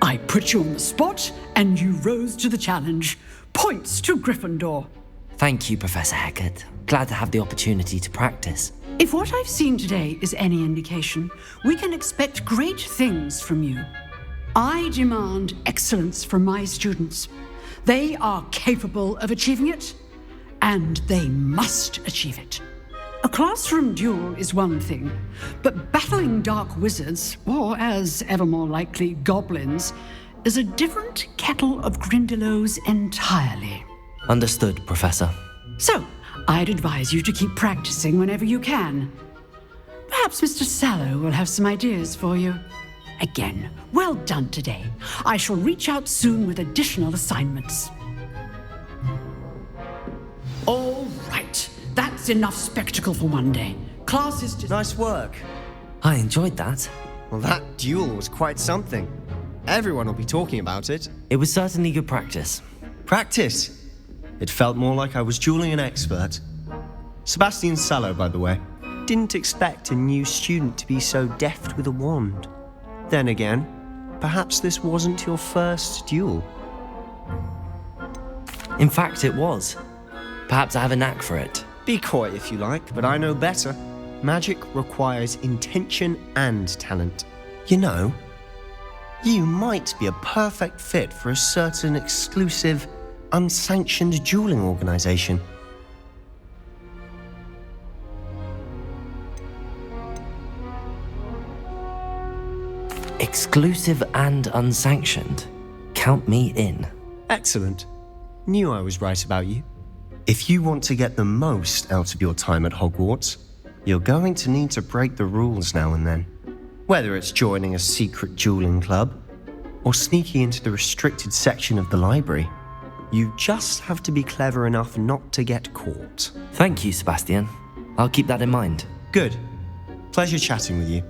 Speaker 17: I put you on the spot, and you rose to the challenge. Points to Gryffindor.
Speaker 2: Thank you, Professor Hackett. Glad to have the opportunity to practice.
Speaker 17: If what I've seen today is any indication, we can expect great things from you. I demand excellence from my students. They are capable of achieving it, and they must achieve it. A classroom duel is one thing, but battling dark wizards, or as ever more likely, goblins, is a different kettle of Grindylows entirely.
Speaker 2: Understood, Professor.
Speaker 17: So, I'd advise you to keep practicing whenever you can. Perhaps Mr. Sallow will have some ideas for you. again. Well done today. I shall reach out soon with additional assignments. All right. That's enough spectacle for one day. Class is just...
Speaker 18: Nice work.
Speaker 2: I enjoyed that.
Speaker 18: Well, that duel was quite something. Everyone will be talking about it.
Speaker 2: It was certainly good practice.
Speaker 18: Practice? It felt more like I was dueling an expert. Sebastian Sallow, by the way. Didn't expect a new student to be so deft with a wand. Then again, perhaps this wasn't your first duel.
Speaker 2: In fact, it was. Perhaps I have a knack for it.
Speaker 18: Be coy if you like, but I know better. Magic requires intention and talent. You know, you might be a perfect fit for a certain exclusive, unsanctioned dueling organization.
Speaker 2: Exclusive and unsanctioned. Count me in.
Speaker 18: Excellent. Knew I was right about you. If you want to get the most out of your time at Hogwarts, you're going to need to break the rules now and then. Whether it's joining a secret dueling club, or sneaking into the restricted section of the library, you just have to be clever enough not to get caught.
Speaker 2: Thank you, Sebastian. I'll keep that in mind.
Speaker 18: Good. Pleasure chatting with you.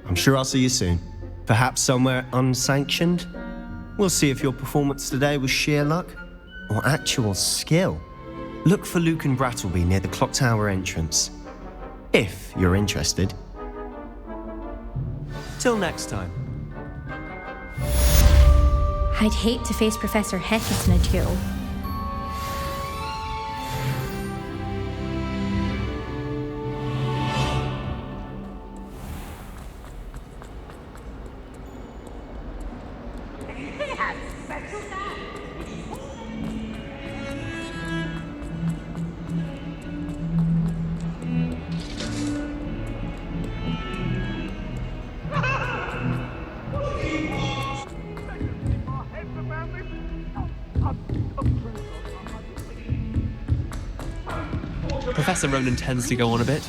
Speaker 18: I'm sure I'll see you soon. Perhaps somewhere unsanctioned? We'll see if your performance today was sheer luck or actual skill. Look for Luke and Brattleby near the clock tower entrance, if you're interested. Till next time.
Speaker 16: I'd hate to face Professor Hecat in a duel.
Speaker 15: Professor Ronan tends to go on a bit.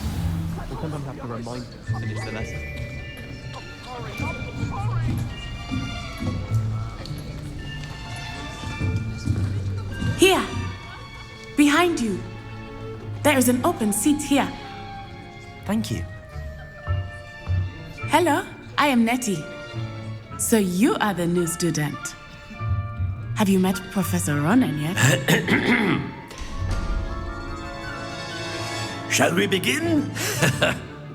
Speaker 15: We'll sometimes have to remind him to finish the lesson.
Speaker 13: Here! Behind you! There is an open seat here.
Speaker 2: Thank you.
Speaker 13: Hello, I am Nettie. So you are the new student. Have you met Professor Ronan yet?
Speaker 19: Shall we begin?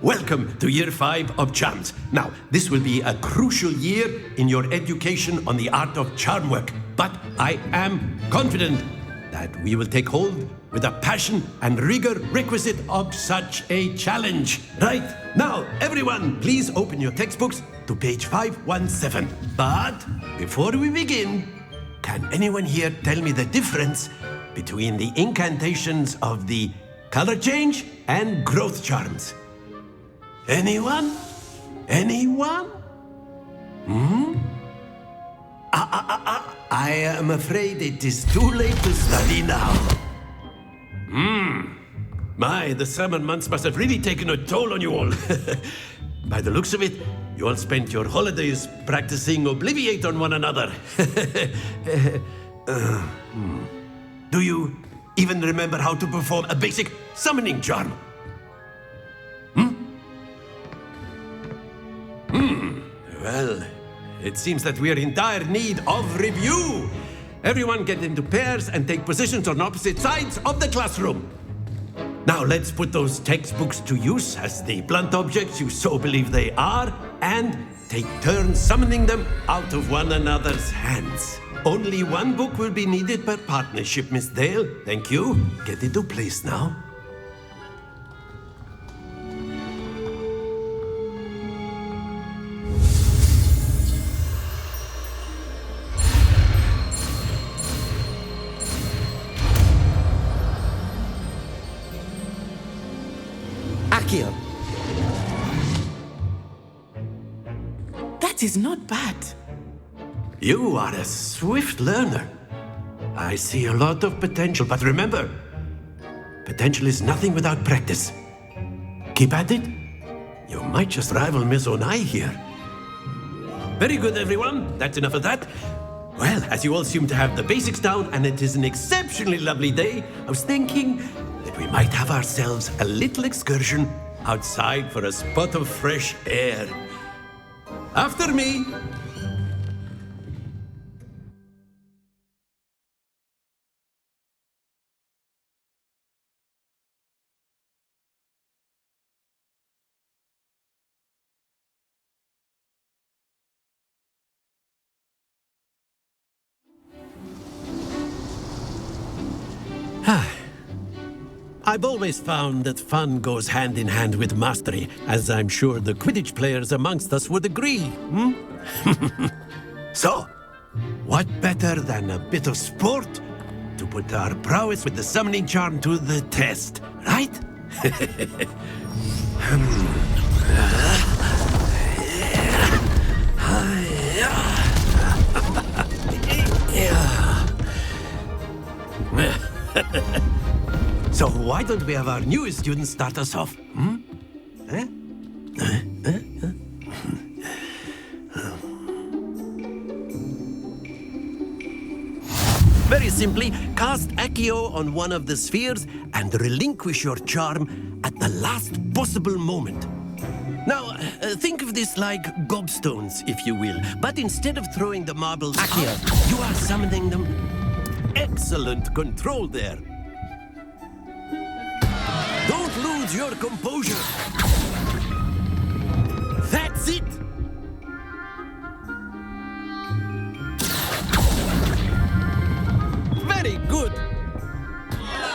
Speaker 19: Welcome to Year 5 of Charms. Now, this will be a crucial year in your education on the art of charm work, but I am confident that we will take hold with the passion and rigor requisite of such a challenge. Right, now, everyone, please open your textbooks to page 517. But before we begin, can anyone here tell me the difference between the incantations of the color change and growth charms? Anyone? Anyone? I am afraid it is too late to study now. My, the summer months must have really taken a toll on you all. By the looks of it, you all spent your holidays practicing Obliviate on one another. Do you even remember how to perform a basic summoning charm? Well, it seems that we are in dire need of review. Everyone get into pairs and take positions on opposite sides of the classroom. Now let's put those textbooks to use as the blunt objects you so believe they are, and take turns summoning them out of one another's hands. Only one book will be needed per partnership, Miss Dale. Thank you. Get into place now.
Speaker 18: Accio.
Speaker 13: That is not bad.
Speaker 19: You are a swift learner. I see a lot of potential, but remember, potential is nothing without practice. Keep at it. You might just rival Miss Onai here. Very good, everyone. That's enough of that. Well, as you all seem to have the basics down, and it is an exceptionally lovely day, I was thinking that we might have ourselves a little excursion outside for a spot of fresh air. After me. I've always found that fun goes hand in hand with mastery, as I'm sure the Quidditch players amongst us would agree. So, what better than a bit of sport to put our prowess with the summoning charm to the test, right? So why don't we have our newest student start us off? Very simply, cast Accio on one of the spheres and relinquish your charm at the last possible moment. Now, think of this like gobstones, if you will, but instead of throwing the marbles out, you are summoning them. Excellent control there. Don't lose your composure. That's it. Very good.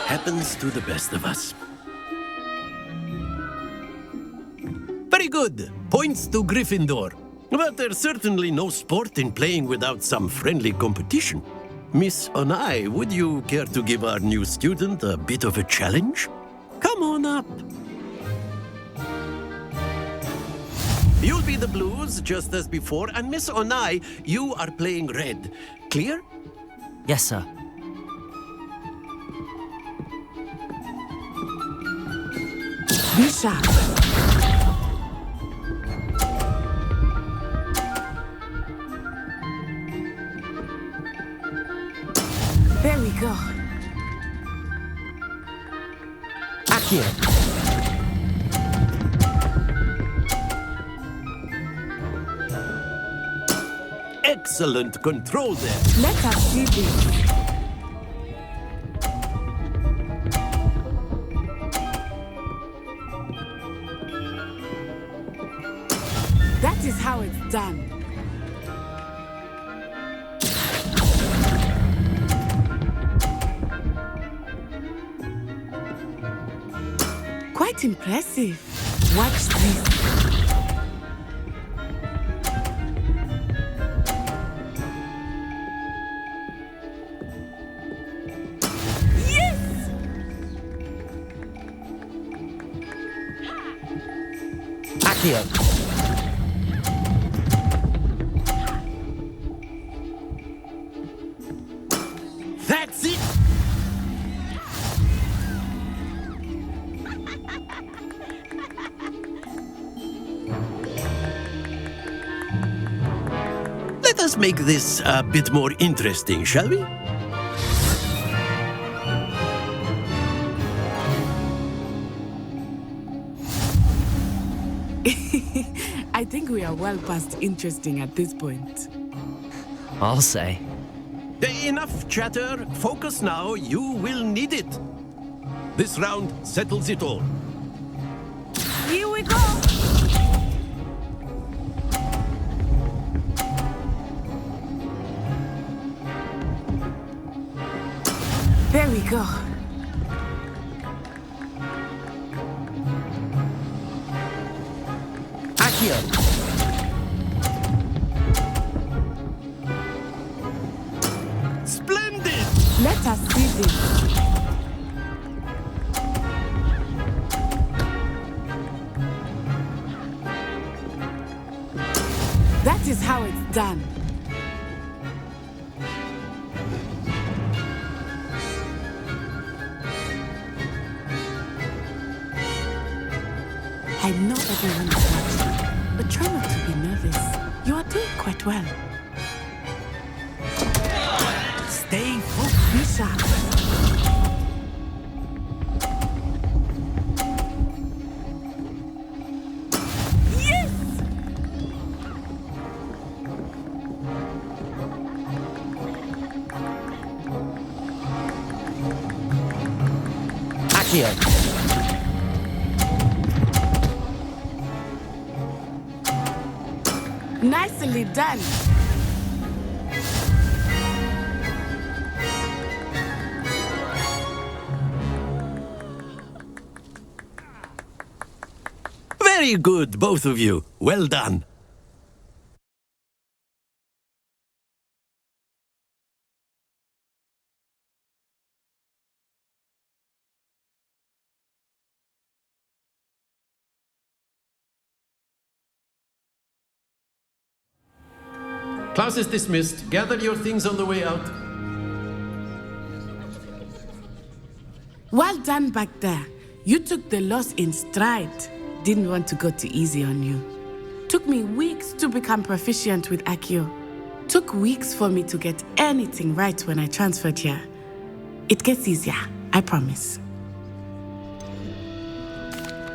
Speaker 19: Happens to the best of us. Very good. Points to Gryffindor. But there's certainly no sport in playing without some friendly competition. Miss Onai, would you care to give our new student a bit of a challenge? Come on up. You'll be the blues, just as before, and Miss Onai, you are playing red. Clear?
Speaker 2: Yes, sir.
Speaker 13: Be sharp. There we go.
Speaker 2: Accio.
Speaker 19: Excellent control there.
Speaker 13: Let us see this. That is how it's done. Quite impressive. Watch this. Yes!
Speaker 2: Accio.
Speaker 19: That's it! Let us make this a bit more interesting, shall we?
Speaker 13: I think we are well past interesting at this point.
Speaker 2: I'll say.
Speaker 19: Enough chatter. Focus now. You will need it. This round settles it all.
Speaker 13: Here we go. There we go.
Speaker 2: Accio.
Speaker 19: Splendid!
Speaker 13: Let us see this. That is how it's done. I know everyone is watching, but try not to be nervous. You are doing quite well.
Speaker 1: Stay focused.
Speaker 13: Yes!
Speaker 2: Accio.
Speaker 13: Nicely done.
Speaker 19: Very good, both of you. Well done. Class is dismissed. Gather your things on the way out.
Speaker 13: Well done back there. You took the loss in stride. Didn't want to go too easy on you. Took me weeks to become proficient with Accio. Took weeks for me to get anything right when I transferred here. It gets easier, I promise.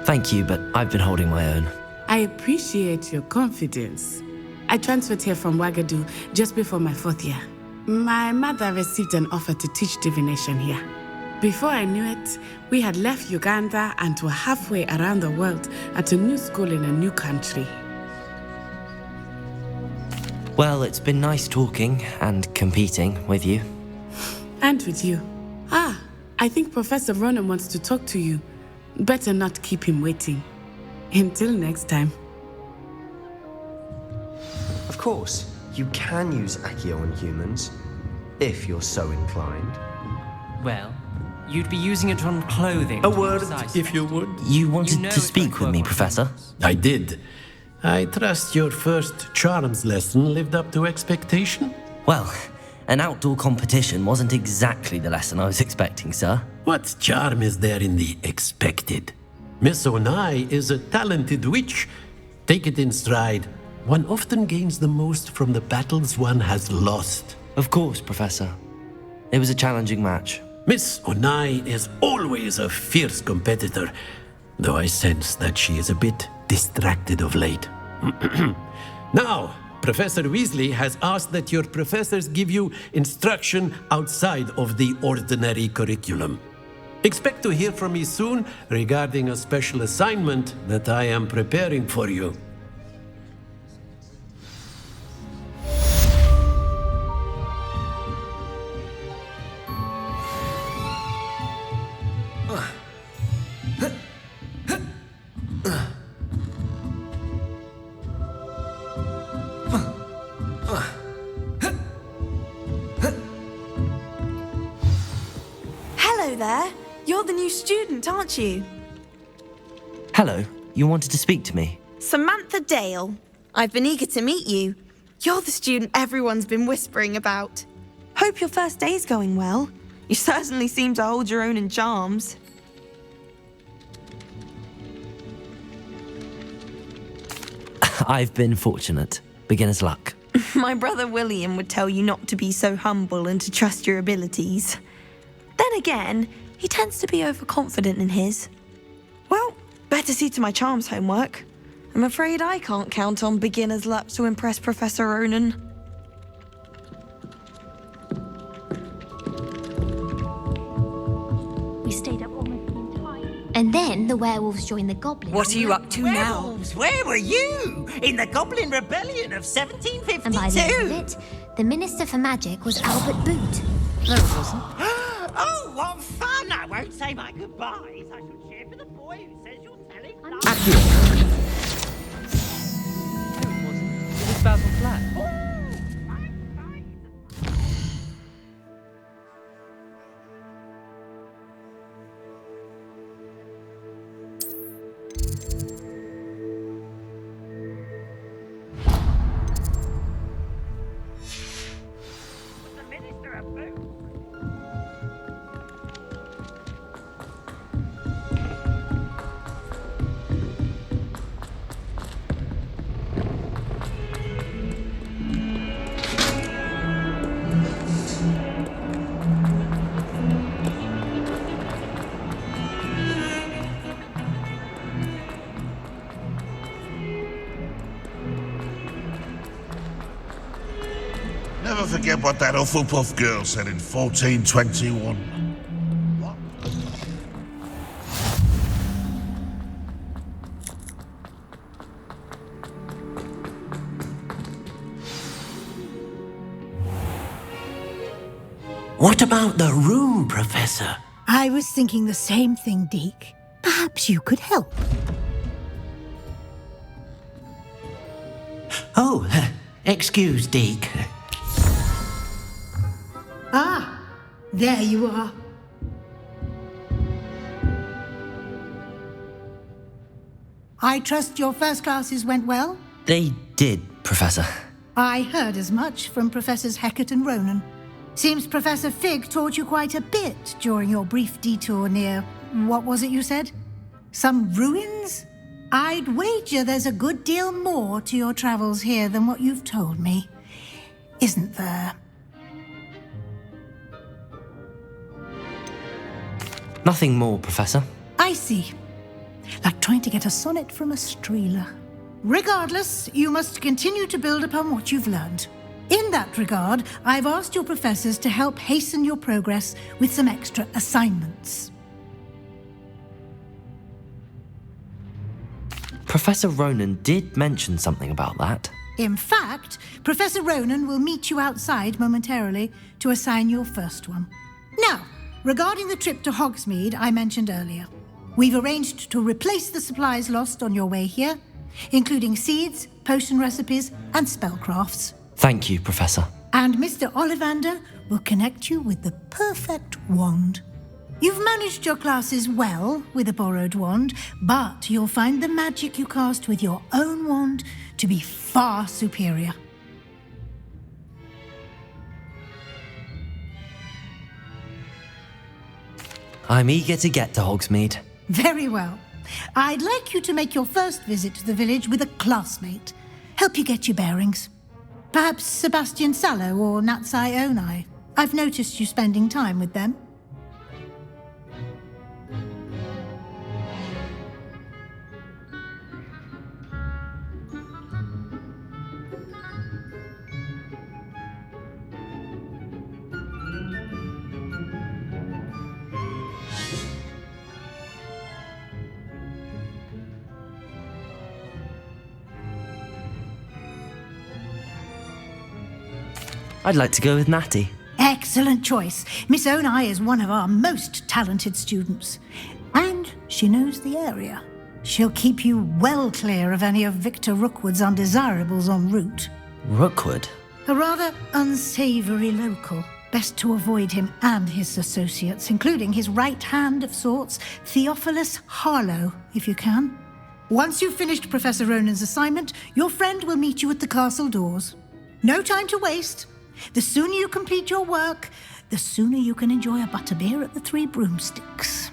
Speaker 2: Thank you, but I've been holding my own.
Speaker 13: I appreciate your confidence. I transferred here from Ouagadougou just before my 4th year. My mother received an offer to teach divination here. Before I knew it, we had left Uganda and were halfway around the world at a new school in a new country.
Speaker 2: Well, it's been nice talking and competing with you.
Speaker 13: And with you. I think Professor Ronan wants to talk to you. Better not keep him waiting. Until next time.
Speaker 18: Of course, you can use Accio on humans, if you're so inclined.
Speaker 14: Well, you'd be using it on clothing.
Speaker 19: A word, if you would.
Speaker 2: You wanted to speak with me, Professor?
Speaker 19: I did. I trust your first charms lesson lived up to expectation?
Speaker 2: Well, an outdoor competition wasn't exactly the lesson I was expecting, sir.
Speaker 19: What charm is there in the expected? Miss Onai is a talented witch. Take it in stride. One often gains the most from the battles one has lost.
Speaker 2: Of course, Professor. It was a challenging match.
Speaker 19: Miss Onai is always a fierce competitor, though I sense that she is a bit distracted of late. Now, Professor Weasley has asked that your professors give you instruction outside of the ordinary curriculum. Expect to hear from me soon regarding a special assignment that I am preparing for you.
Speaker 11: Hello there. You're the new student, aren't you?
Speaker 2: Hello, you wanted to speak to me?
Speaker 11: Samantha Dale. I've been eager to meet you. You're the student everyone's been whispering about. Hope your first day's going well. You certainly seem to hold your own in charms.
Speaker 2: I've been fortunate. Beginner's luck.
Speaker 11: My brother William would tell you not to be so humble and to trust your abilities. Then again, he tends to be overconfident in his. Well, better see to my charms homework. I'm afraid I can't count on beginner's luck to impress Professor Ronan.
Speaker 12: We stayed up almost the entire... And then the werewolves joined the goblins.
Speaker 20: What are you up to now?
Speaker 10: Werewolves, where were you? In the Goblin Rebellion of 1752?
Speaker 12: And by the end of it, the Minister for Magic was Albert Boot. No, it wasn't.
Speaker 10: Oh, what fun! I won't say my goodbyes. I shall cheer for the boy who says you're telling lies.
Speaker 14: No, it wasn't. It was Basil Flat.
Speaker 20: never forget what that Hufflepuff girl said in 1421.
Speaker 6: What about the room, Professor?
Speaker 9: I was thinking the same thing, Deke. Perhaps you could help.
Speaker 6: Oh, excuse, Deke.
Speaker 9: Ah, there you are. I trust your first classes went well?
Speaker 2: They did, Professor.
Speaker 9: I heard as much from Professors Hecat and Ronan. Seems Professor Fig taught you quite a bit during your brief detour near... what was it you said? Some ruins? I'd wager there's a good deal more to your travels here than what you've told me. Isn't there?
Speaker 2: Nothing more, Professor.
Speaker 9: I see. Like trying to get a sonnet from a streeler. Regardless, you must continue to build upon what you've learned. In that regard, I've asked your professors to help hasten your progress with some extra assignments.
Speaker 2: Professor Ronan did mention something about that.
Speaker 9: In fact, Professor Ronan will meet you outside momentarily to assign your first one. Now, regarding the trip to Hogsmeade I mentioned earlier, we've arranged to replace the supplies lost on your way here, including seeds, potion recipes, and spellcrafts.
Speaker 2: Thank you, Professor.
Speaker 9: And Mr. Ollivander will connect you with the perfect wand. You've managed your classes well with a borrowed wand, but you'll find the magic you cast with your own wand to be far superior.
Speaker 2: I'm eager to get to Hogsmeade.
Speaker 9: Very well. I'd like you to make your first visit to the village with a classmate. Help you get your bearings. Perhaps Sebastian Sallow or Natsai Onai. I've noticed you spending time with them.
Speaker 2: I'd like to go with Natty.
Speaker 9: Excellent choice. Miss Onai is one of our most talented students. And she knows the area. She'll keep you well clear of any of Victor Rookwood's undesirables en route.
Speaker 2: Rookwood?
Speaker 9: A rather unsavoury local. Best to avoid him and his associates, including his right hand of sorts, Theophilus Harlow, if you can. Once you've finished Professor Ronan's assignment, your friend will meet you at the castle doors. No time to waste. The sooner you complete your work, the sooner you can enjoy a butterbeer at the Three Broomsticks.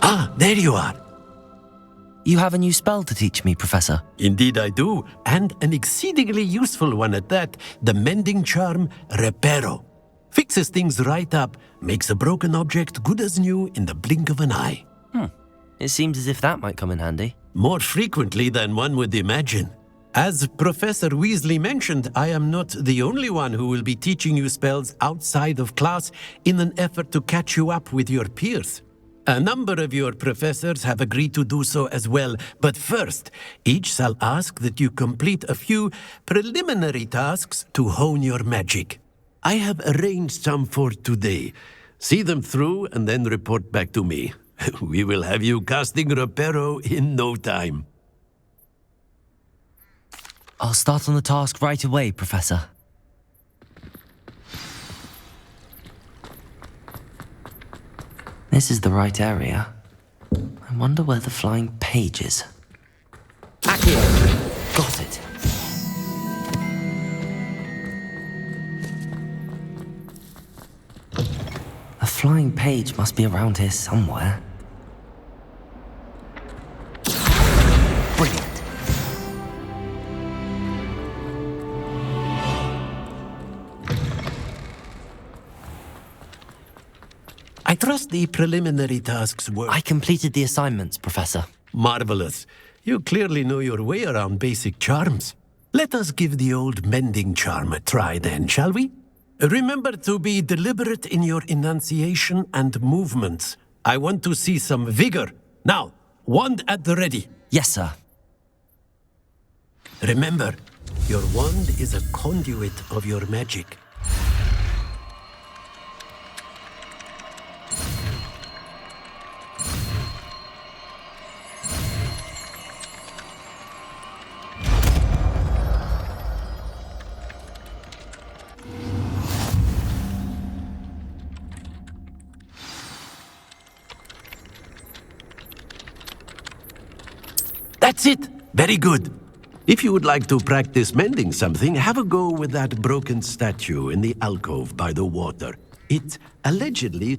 Speaker 19: Ah, there you are.
Speaker 2: You have a new spell to teach me, Professor.
Speaker 19: Indeed I do, and an exceedingly useful one at that. The mending charm, Reparo. Fixes things right up, makes a broken object good as new in the blink of an eye.
Speaker 2: It seems as if that might come in handy.
Speaker 19: More frequently than one would imagine. As Professor Weasley mentioned, I am not the only one who will be teaching you spells outside of class in an effort to catch you up with your peers. A number of your professors have agreed to do so as well, but first, each shall ask that you complete a few preliminary tasks to hone your magic. I have arranged some for today. See them through and then report back to me. We will have you casting Reparo in no time.
Speaker 2: I'll start on the task right away, Professor. This is the right area. I wonder where the flying page is. Accio! Got it. flying page must be around here somewhere. Brilliant.
Speaker 19: I trust the preliminary tasks were...
Speaker 2: I completed the assignments, Professor.
Speaker 19: Marvelous. You clearly know your way around basic charms. Let us give the old mending charm a try then, shall we? Remember to be deliberate in your enunciation and movements. I want to see some vigor. Now, wand at the ready.
Speaker 2: Yes, sir.
Speaker 19: Remember, your wand is a conduit of your magic. That's it! Very good. If you would like to practice mending something, have a go with that broken statue in the alcove by the water. It allegedly...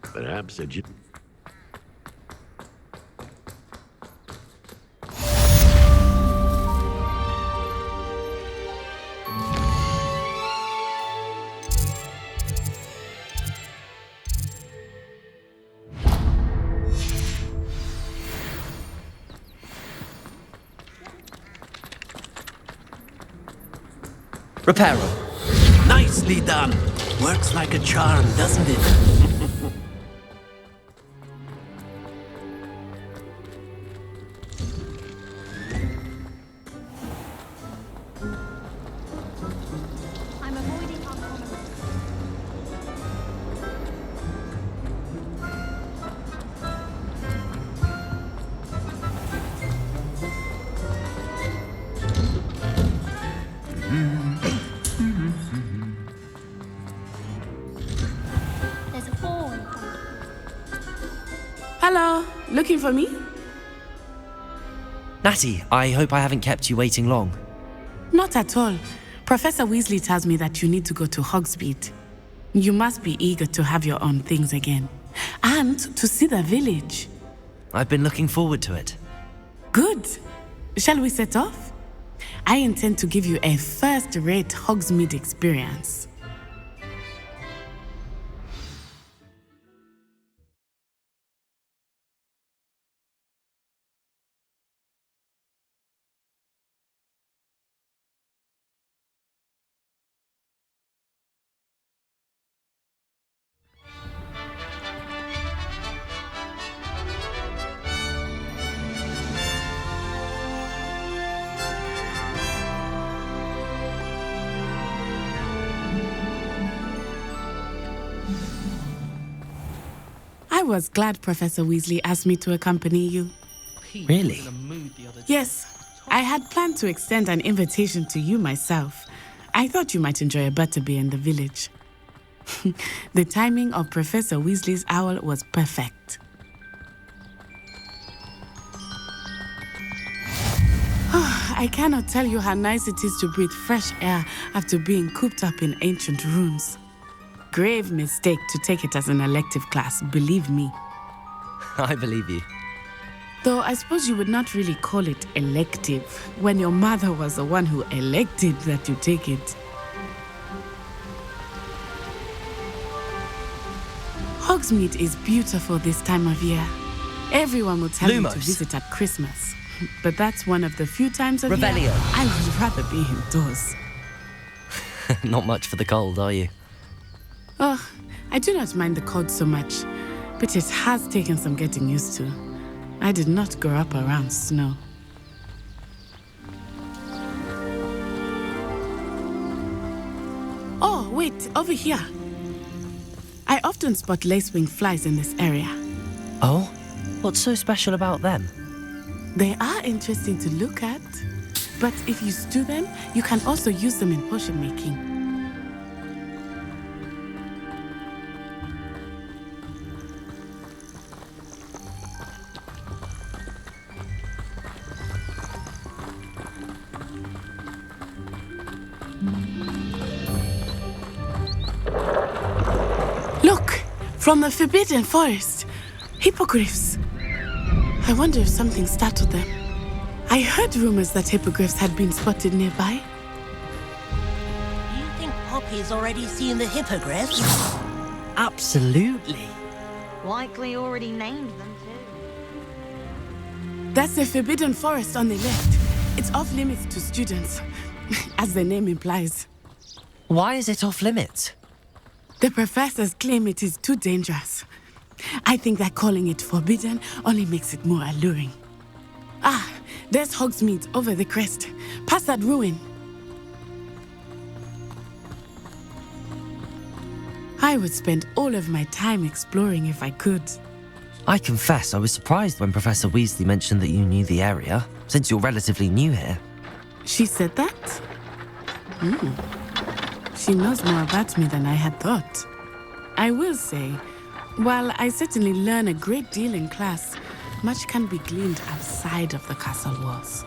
Speaker 19: Perhaps a...
Speaker 2: Reparo.
Speaker 19: Nicely done. Works like a charm, doesn't it?
Speaker 12: I'm avoiding uncommon. There's a ball in front of
Speaker 13: Hello, looking for me?
Speaker 2: Natty, I hope I haven't kept you waiting long.
Speaker 13: Not at all. Professor Weasley tells me that you need to go to Hogsmeade. You must be eager to have your own things again. And to see the village.
Speaker 2: I've been looking forward to it.
Speaker 13: Good. Shall we set off? I intend to give you a first-rate Hogsmeade experience. I was glad Professor Weasley asked me to accompany you.
Speaker 2: Really?
Speaker 13: Yes, I had planned to extend an invitation to you myself. I thought you might enjoy a butterbeer in the village. The timing of Professor Weasley's owl was perfect. I cannot tell you how nice it is to breathe fresh air after being cooped up in ancient rooms. Grave mistake to take it as an elective class, believe me.
Speaker 2: I believe you.
Speaker 13: Though I suppose you would not really call it elective when your mother was the one who elected that you take it. Hogsmeade is beautiful this time of year. Everyone will tell you to visit at Christmas. But that's one of the few times of
Speaker 2: Revelio.
Speaker 13: year I would rather be indoors.
Speaker 2: Not much for the cold, are you?
Speaker 13: Oh, I do not mind the cold so much, but it has taken some getting used to. I did not grow up around snow. Oh, wait, over here. I often spot lacewing flies in this area.
Speaker 2: Oh? What's so special about them?
Speaker 13: They are interesting to look at, but if you stew them, you can also use them in potion making. From the Forbidden Forest. Hippogriffs. I wonder if something startled them. I heard rumors that hippogriffs had been spotted nearby.
Speaker 2: You think Poppy's already seen the hippogriffs? Absolutely.
Speaker 11: Likely already named them too.
Speaker 13: That's the Forbidden Forest on the left. It's off limits to students, as the name implies.
Speaker 2: Why is it off limits?
Speaker 13: The professors claim it is too dangerous. I think that calling it forbidden only makes it more alluring. Ah, there's Hogsmeade over the crest, past that ruin. I would spend all of my time exploring if I could.
Speaker 2: I confess I was surprised when Professor Weasley mentioned that you knew the area, since you're relatively new here.
Speaker 13: She said that? She knows more about me than I had thought. I will say, while I certainly learn a great deal in class, much can be gleaned outside of the castle walls.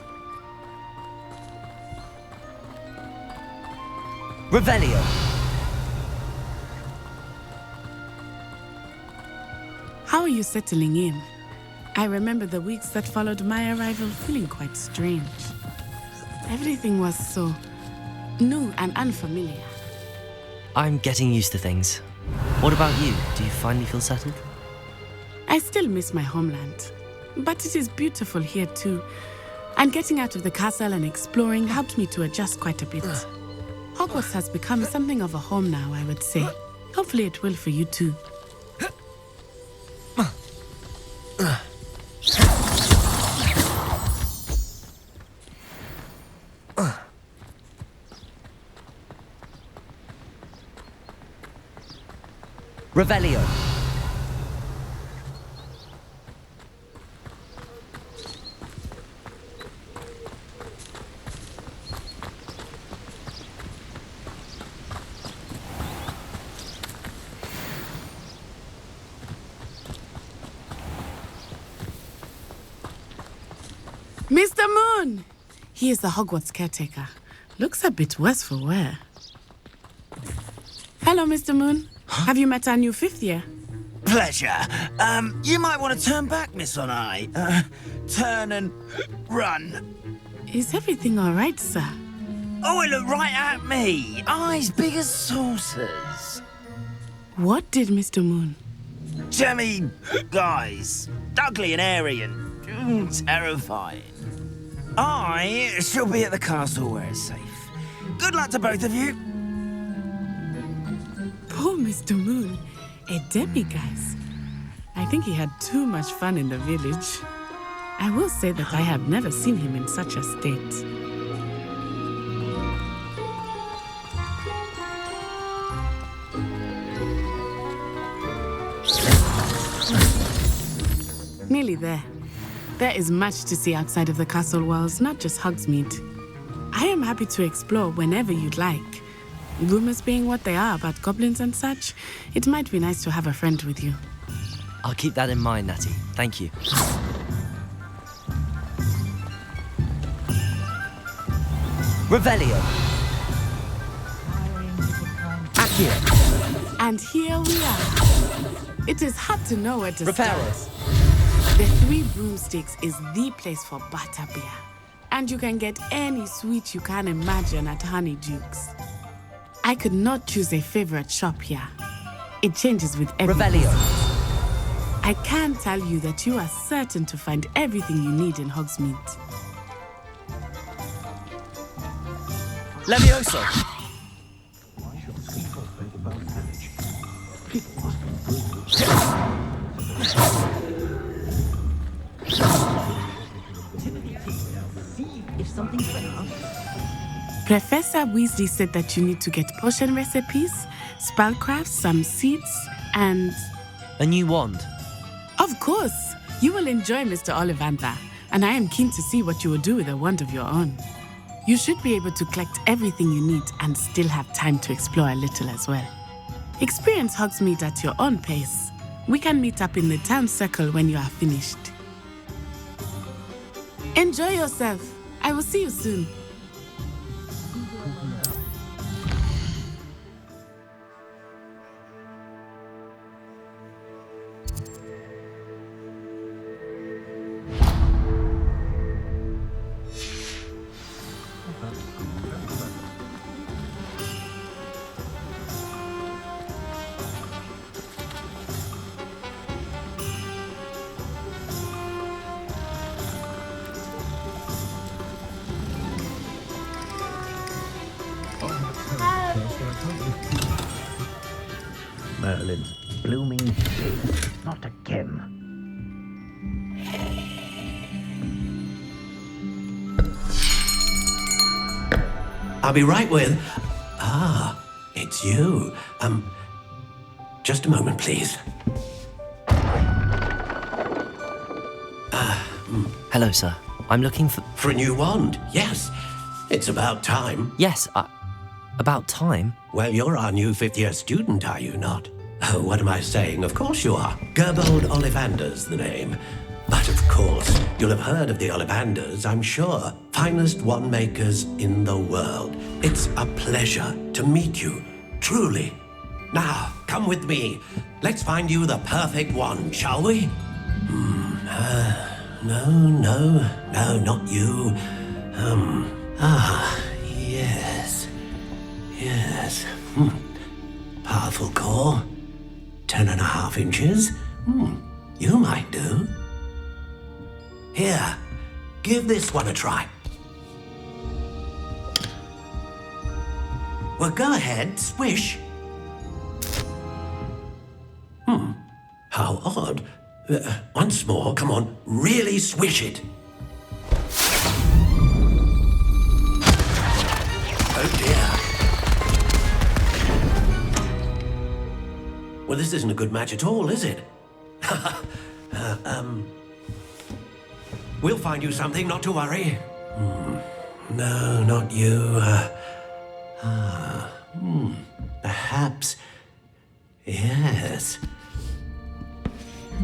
Speaker 2: Revelio!
Speaker 13: How are you settling in? I remember the weeks that followed my arrival feeling quite strange. Everything was so new and unfamiliar.
Speaker 2: I'm getting used to things. What about you? Do you finally feel settled?
Speaker 13: I still miss my homeland, but it is beautiful here too. And getting out of the castle and exploring helped me to adjust quite a bit. Hogwarts has become something of a home now, I would say. Hopefully it will for you too.
Speaker 2: Revelio!
Speaker 13: Mr. Moon! He is the Hogwarts caretaker. Looks a bit worse for wear. Hello, Mr. Moon. Have you met our new fifth year?
Speaker 10: Pleasure. You might want to turn back, Miss On-Eye. Turn and run.
Speaker 13: Is everything all right, sir?
Speaker 10: Oh, it looked right at me. Eyes big as saucers.
Speaker 13: What did Mr. Moon?
Speaker 10: Jammy guys. Ugly and airy and terrifying. I shall be at the castle where it's safe. Good luck to both of you.
Speaker 13: Poor Mr. Moon, a demiguise. I think he had too much fun in the village. I will say that I have never seen him in such a state. Nearly there. There is much to see outside of the castle walls, not just Hogsmeade. I am happy to explore whenever you'd like. Rumors being what they are about goblins and such, it might be nice to have a friend with you.
Speaker 2: I'll keep that in mind, Natty. Thank you. Revelio! Accio!
Speaker 13: And here we are. It is hard to know where to
Speaker 2: Repairs.
Speaker 13: start. The Three Broomsticks is the place for butterbeer. And you can get any sweet you can imagine at Honeydukes. I could not choose a favorite shop here. It changes with every
Speaker 2: Revelio.
Speaker 13: visit. I can tell you that you are certain to find everything you need in Hogsmeade.
Speaker 2: Levioso!
Speaker 13: Professor Weasley said that you need to get potion recipes, spellcrafts, some seeds, and...
Speaker 2: A new wand.
Speaker 13: Of course! You will enjoy Mr. Ollivander, and I am keen to see what you will do with a wand of your own. You should be able to collect everything you need and still have time to explore a little as well. Experience Hogsmeade at your own pace. We can meet up in the town circle when you are finished. Enjoy yourself. I will see you soon.
Speaker 10: Merlin's blooming head. Not again.
Speaker 19: I'll be right with... it's you. Just a moment, please.
Speaker 2: Hello, sir. I'm looking for...
Speaker 19: For a new wand, yes. It's about time.
Speaker 2: Yes, about time?
Speaker 19: Well, you're our new fifth-year student, are you not? Oh, what am I saying? Of course you are. Gerbold Ollivander's the name. But of course, you'll have heard of the Ollivanders, I'm sure. Finest wand makers in the world. It's a pleasure to meet you, truly. Now, come with me. Let's find you the perfect wand, shall we? No, not you. Yes. Powerful core. 10.5 inches. You might do. Here, give this one a try. Well, go ahead, swish. How odd. Once more, come on, really swish it. Oh dear. Well, this isn't a good match at all, is it? We'll find you something, not to worry. No, not you. Perhaps... Yes.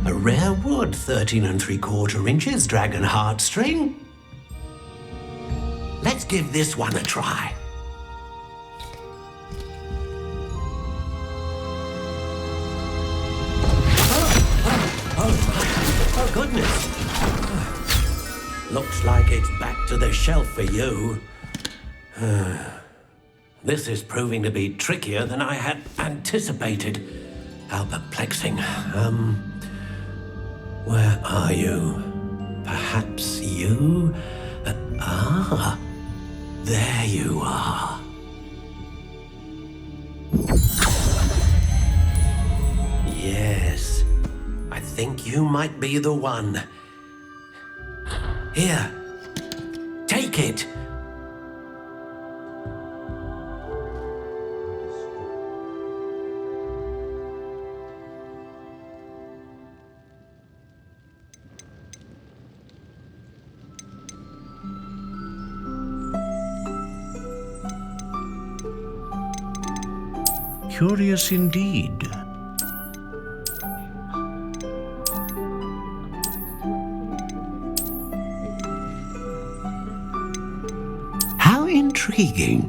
Speaker 19: A rare wood, 13 3/4 inches, dragon heartstring. Let's give this one a try. Oh, goodness. Looks like it's back to the shelf for you. This is proving to be trickier than I had anticipated. How perplexing. Where are you? Perhaps you? There you are. Yes, I think you might be the one. Here, take it.
Speaker 6: Curious indeed.
Speaker 19: How intriguing.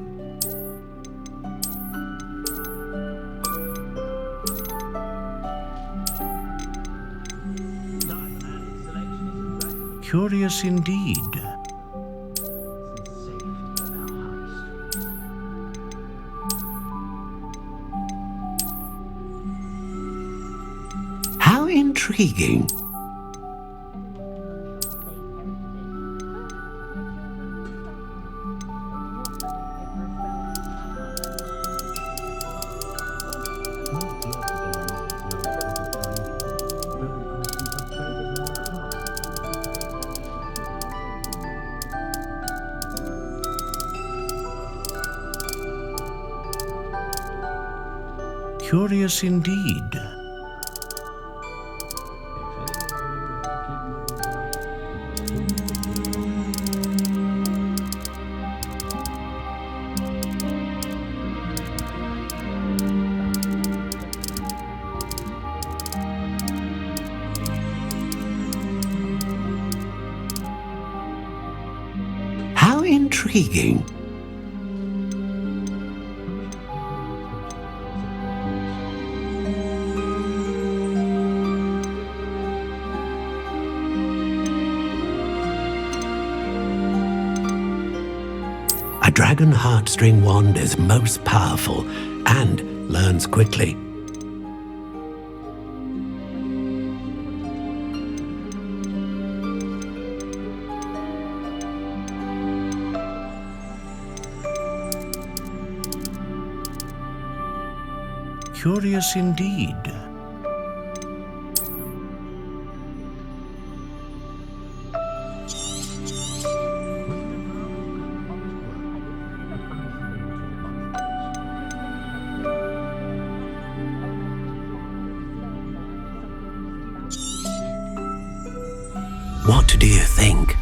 Speaker 6: Curious indeed.
Speaker 19: How intriguing.
Speaker 6: Curious indeed.
Speaker 19: How intriguing. A dragon heartstring wand is most powerful and learns quickly.
Speaker 20: curious indeed.
Speaker 8: What do you think?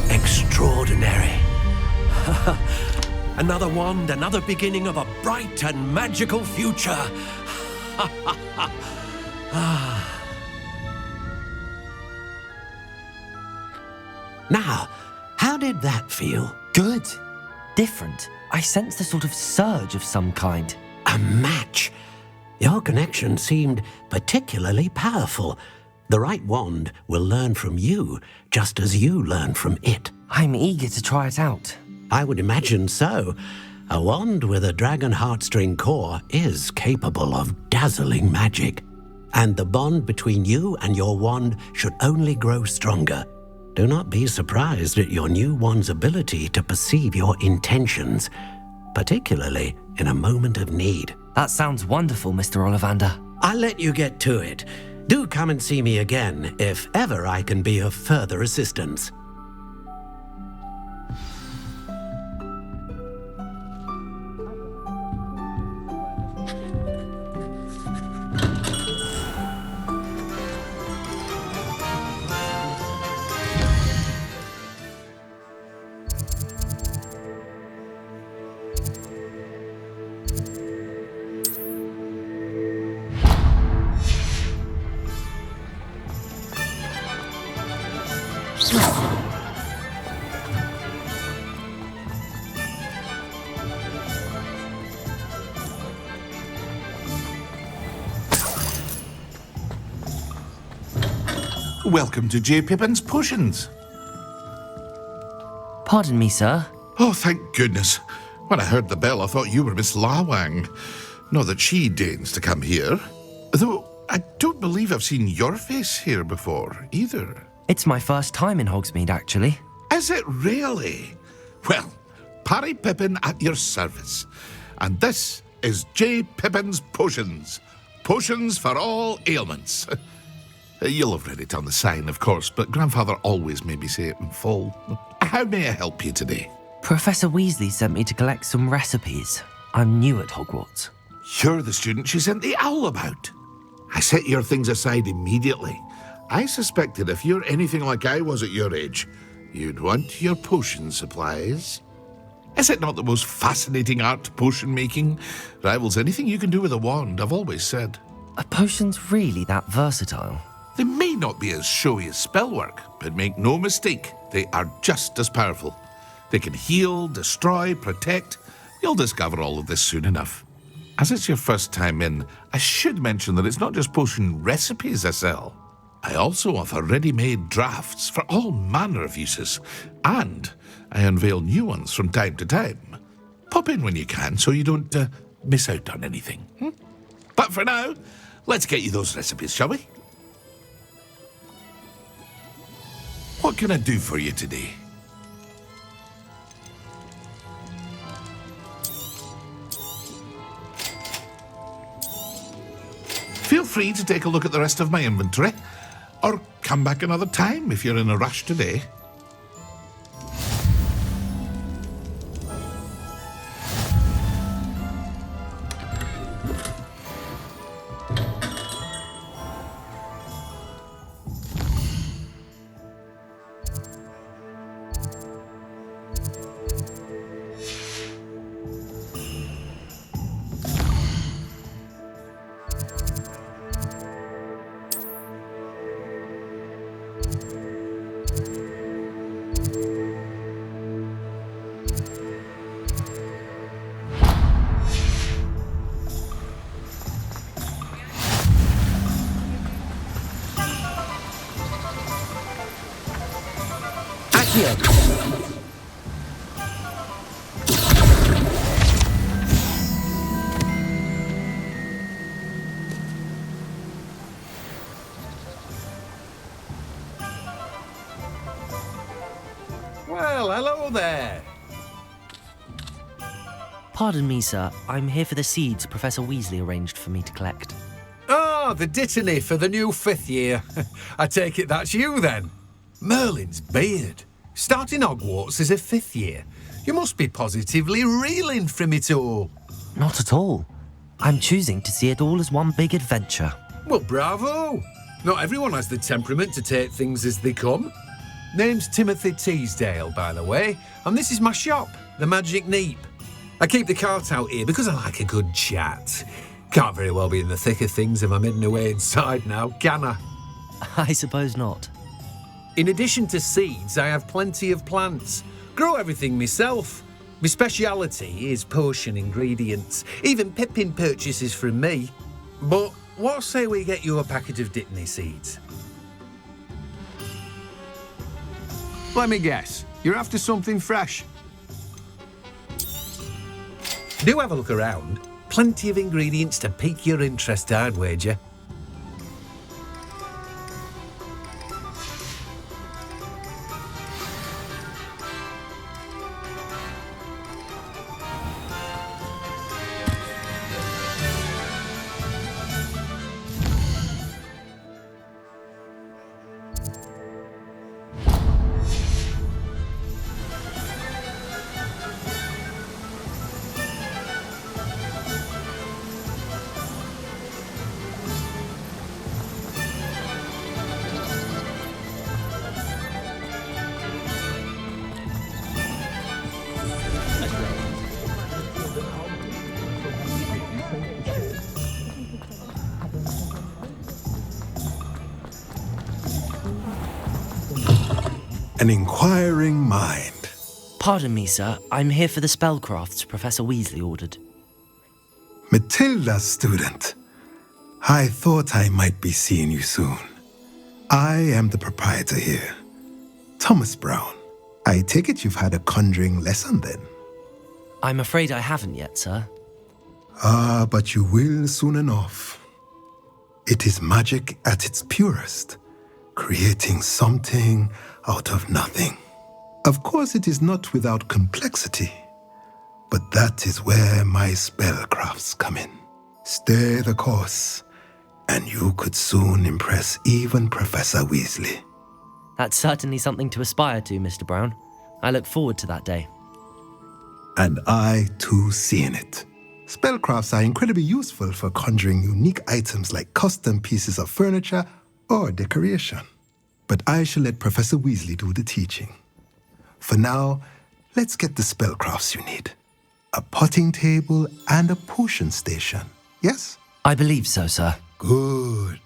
Speaker 8: Extraordinary. Another wand, another beginning of a bright and magical future. Now, how did that feel?
Speaker 2: Good. Different. I sensed a sort of surge of some kind.
Speaker 8: A match. Your connection seemed particularly powerful. The right wand will learn from you, just as you learn from it.
Speaker 2: I'm eager to try it out.
Speaker 8: I would imagine so. A wand with a dragon heartstring core is capable of dazzling magic. And the bond between you and your wand should only grow stronger. Do not be surprised at your new wand's ability to perceive your intentions, particularly in a moment of need.
Speaker 2: That sounds wonderful, Mr. Ollivander.
Speaker 8: I'll let you get to it. Do come and see me again if ever I can be of further assistance.
Speaker 20: Welcome to J. Pippin's Potions.
Speaker 2: Pardon me, sir.
Speaker 20: Oh, thank goodness. When I heard the bell, I thought you were Miss Lawang. Not that she deigns to come here. Though I don't believe I've seen your face here before, either.
Speaker 2: It's my first time in Hogsmeade, actually.
Speaker 20: Is it really? Well, Parry Pippin at your service. And this is J. Pippin's Potions. Potions for all ailments. You'll have read it on the sign, of course, but Grandfather always made me say it in full. How may I help you today?
Speaker 2: Professor Weasley sent me to collect some recipes. I'm new at Hogwarts.
Speaker 20: You're the student she sent the owl about. I set your things aside immediately. I suspected if you're anything like I was at your age, you'd want your potion supplies. Is it not the most fascinating art, potion making? Rivals anything you can do with a wand, I've always said.
Speaker 2: Are potions really that versatile?
Speaker 20: They may not be as showy as spellwork, but make no mistake, they are just as powerful. They can heal, destroy, protect. You'll discover all of this soon enough. As it's your first time in, I should mention that it's not just potion recipes I sell. I also offer ready-made drafts for all manner of uses, and I unveil new ones from time to time. Pop in when you can so you don't miss out on anything. But for now, let's get you those recipes, shall we? What can I do for you today? Feel free to take a look at the rest of my inventory, or come back another time if you're in a rush today.
Speaker 3: there!
Speaker 2: Pardon me, sir. I'm here for the seeds Professor Weasley arranged for me to collect.
Speaker 3: Ah, the dittany for the new 5th year. I take it that's you, then. Merlin's beard. Starting Hogwarts as a 5th year. You must be positively reeling from it all.
Speaker 2: Not at all. I'm choosing to see it all as one big adventure.
Speaker 3: Well, bravo! Not everyone has the temperament to take things as they come. Name's Timothy Teasdale, by the way, and this is my shop, the Magic Neep. I keep the cart out here because I like a good chat. Can't very well be in the thick of things if I'm hidden away inside now, can I?
Speaker 2: I suppose not.
Speaker 3: In addition to seeds, I have plenty of plants. Grow everything myself. My speciality is potion ingredients. Even Pippin purchases from me. But what say we get you a packet of Dittany seeds? Let me guess. You're after something fresh. Do have a look around. Plenty of ingredients to pique your interest, I'd wager.
Speaker 21: An inquiring mind.
Speaker 2: Pardon me, sir. I'm here for the spellcrafts Professor Weasley ordered.
Speaker 21: Matilda, student. I thought I might be seeing you soon. I am the proprietor here, Thomas Brown. I take it you've had a conjuring lesson then?
Speaker 2: I'm afraid I haven't yet, sir.
Speaker 21: Ah, but you will soon enough. It is magic at its purest, creating something out of nothing. Of course, it is not without complexity, but that is where my spellcrafts come in. Stay the course, and you could soon impress even Professor Weasley.
Speaker 2: That's certainly something to aspire to, Mr. Brown. I look forward to that day.
Speaker 21: And I, too, seeing it. Spellcrafts are incredibly useful for conjuring unique items like custom pieces of furniture or decoration. But I shall let Professor Weasley do the teaching. For now, let's get the spellcrafts you need. A potting table and a potion station, yes?
Speaker 2: I believe so, sir.
Speaker 21: Good.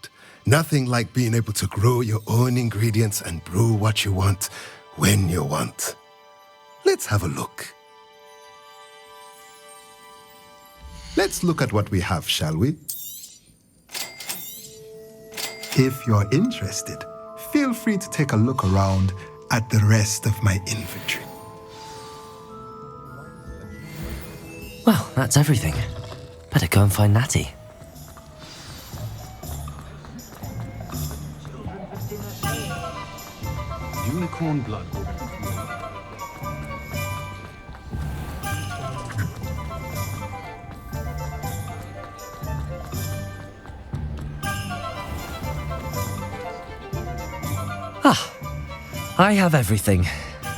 Speaker 21: Nothing like being able to grow your own ingredients and brew what you want when you want. Let's have a look. Let's look at what we have, shall we? If you're interested, feel free to take a look around at the rest of my inventory.
Speaker 2: Well, that's everything. Better go and find Natty.
Speaker 3: Unicorn blood.
Speaker 2: Ah, I have everything.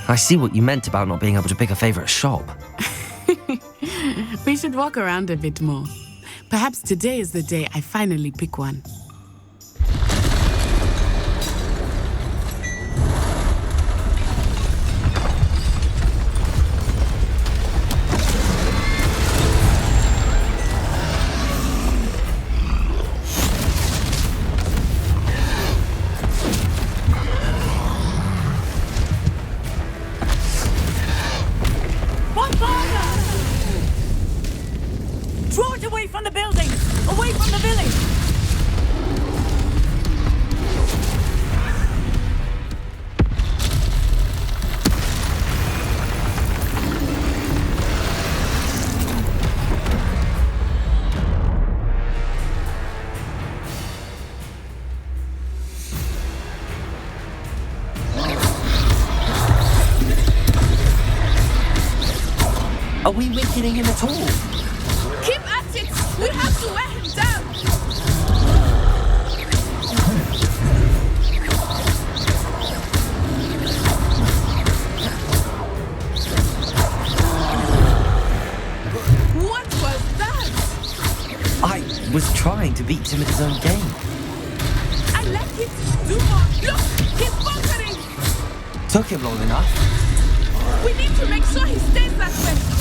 Speaker 2: I see what you meant about not being able to pick a favorite shop.
Speaker 13: We should walk around a bit more. Perhaps today is the day I finally pick one.
Speaker 22: Draw it away from the building! Away from the village!
Speaker 2: getting in at all.
Speaker 13: Keep at it! We have to wear him down! What was that?
Speaker 2: I was trying to beat him at his own game.
Speaker 13: I like it! Do more! Look! He's bunkering!
Speaker 2: Took him long enough.
Speaker 13: We need to make sure he stays that way!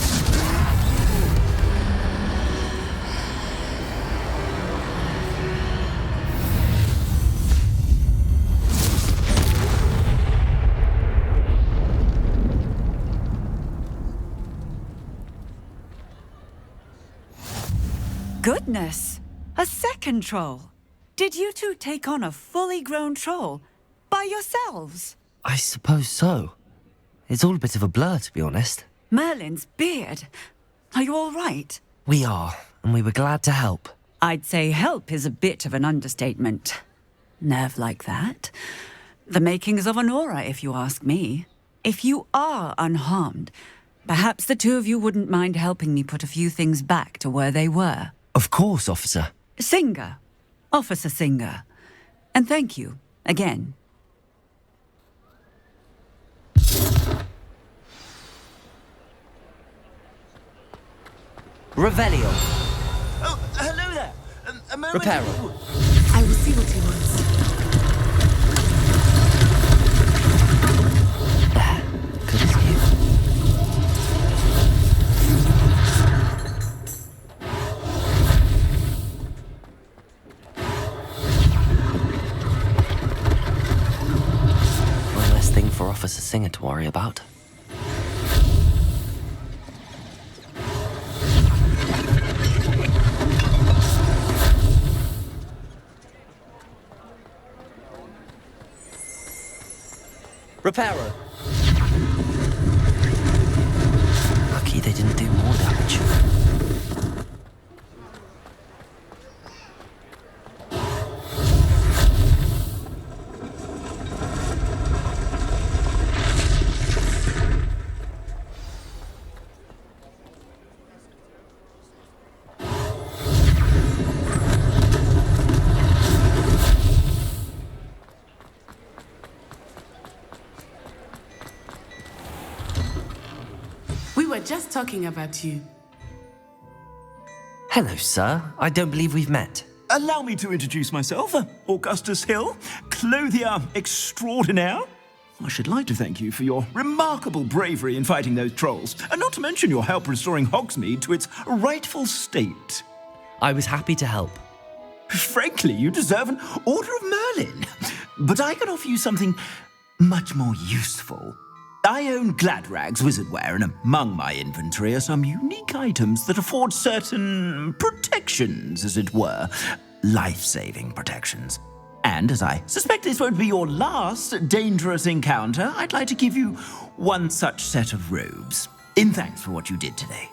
Speaker 22: Goodness! A second troll! Did you two take on a fully grown troll? By yourselves?
Speaker 2: I suppose so. It's all a bit of a blur, to be honest.
Speaker 22: Merlin's beard. Are you all right?
Speaker 2: We are, and we were glad to help.
Speaker 22: I'd say help is a bit of an understatement. Nerve like that. The makings of an aura, if you ask me. If you are unharmed, perhaps the two of you wouldn't mind helping me put a few things back to where they were.
Speaker 2: Of course, officer.
Speaker 22: Singer. Officer Singer. And thank you, again.
Speaker 2: Revelio.
Speaker 10: Oh, hello there. A moment.
Speaker 2: Reparo.
Speaker 13: I will see what he wants.
Speaker 2: Good as new. One less thing for Officer Singer to worry about. Reparo. Lucky they didn't do more damage.
Speaker 13: We were just talking about you.
Speaker 2: Hello, sir. I don't believe we've met.
Speaker 5: Allow me to introduce myself, Augustus Hill, clothier extraordinaire. I should like to thank you for your remarkable bravery in fighting those trolls, and not to mention your help restoring Hogsmeade to its rightful state.
Speaker 2: I was happy to help.
Speaker 5: Frankly, you deserve an Order of Merlin. But I can offer you something much more useful. I own Gladrag's wizardware, and among my inventory are some unique items that afford certain protections, as it were. Life-saving protections. And as I suspect this won't be your last dangerous encounter, I'd like to give you one such set of robes, in thanks for what you did today.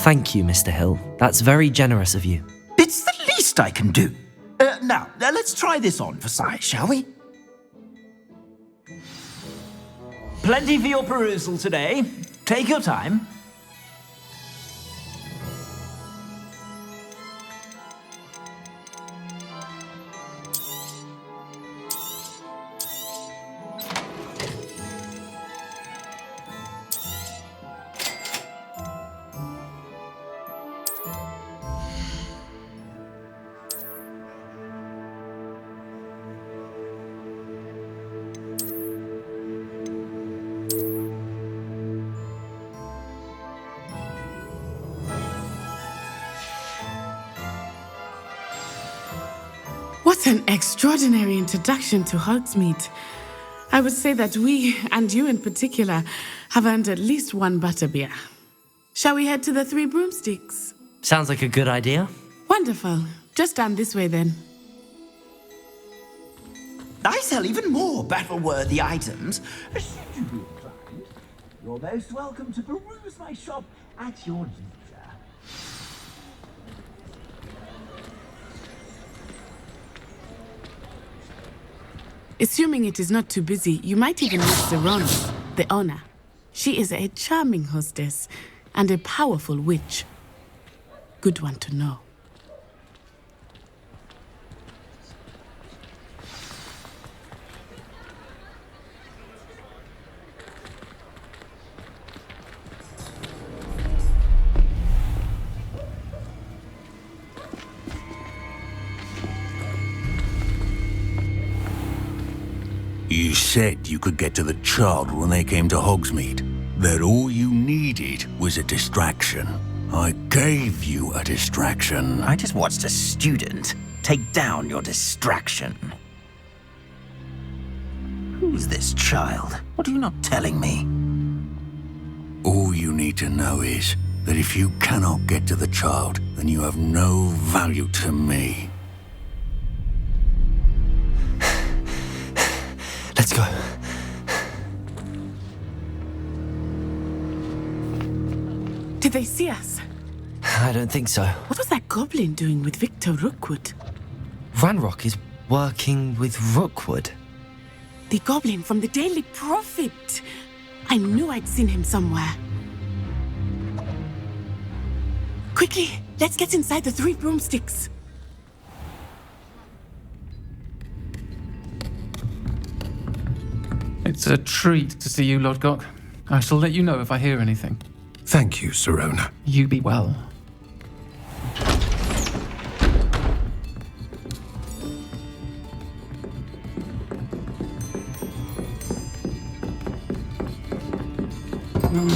Speaker 2: Thank you, Mr. Hill. That's very generous of you.
Speaker 5: It's the least I can do. Now, let's try this on for size, shall we? Plenty for your perusal today. Take your time.
Speaker 13: What an extraordinary introduction to Hogsmeade. I would say that we, and you in particular, have earned at least one butterbeer. Shall we head to the Three Broomsticks?
Speaker 2: Sounds like a good idea.
Speaker 13: Wonderful. Just down this way then.
Speaker 5: I sell even more battle-worthy items.
Speaker 10: You're most welcome to peruse my shop at your leisure.
Speaker 13: Assuming it is not too busy, you might even meet Serona, the owner. She is a charming hostess and a powerful witch. Good one to know.
Speaker 6: You said you could get to the child when they came to Hogsmeade. That all you needed was a distraction. I gave you a distraction.
Speaker 10: I just watched a student take down your distraction. Who's this child? What are you not telling me?
Speaker 6: All you need to know is that if you cannot get to the child, then you have no value to me.
Speaker 2: Let's go.
Speaker 13: Did they see us?
Speaker 2: I don't think so.
Speaker 13: What was that goblin doing with Victor Rookwood?
Speaker 2: Ranrock is working with Rookwood.
Speaker 13: The goblin from the Daily Prophet. I knew I'd seen him somewhere. Quickly, let's get inside the 3 broomsticks.
Speaker 4: It's a treat to see you, Lodgok. I shall let you know if I hear anything.
Speaker 3: Thank you, Serona.
Speaker 4: You be well.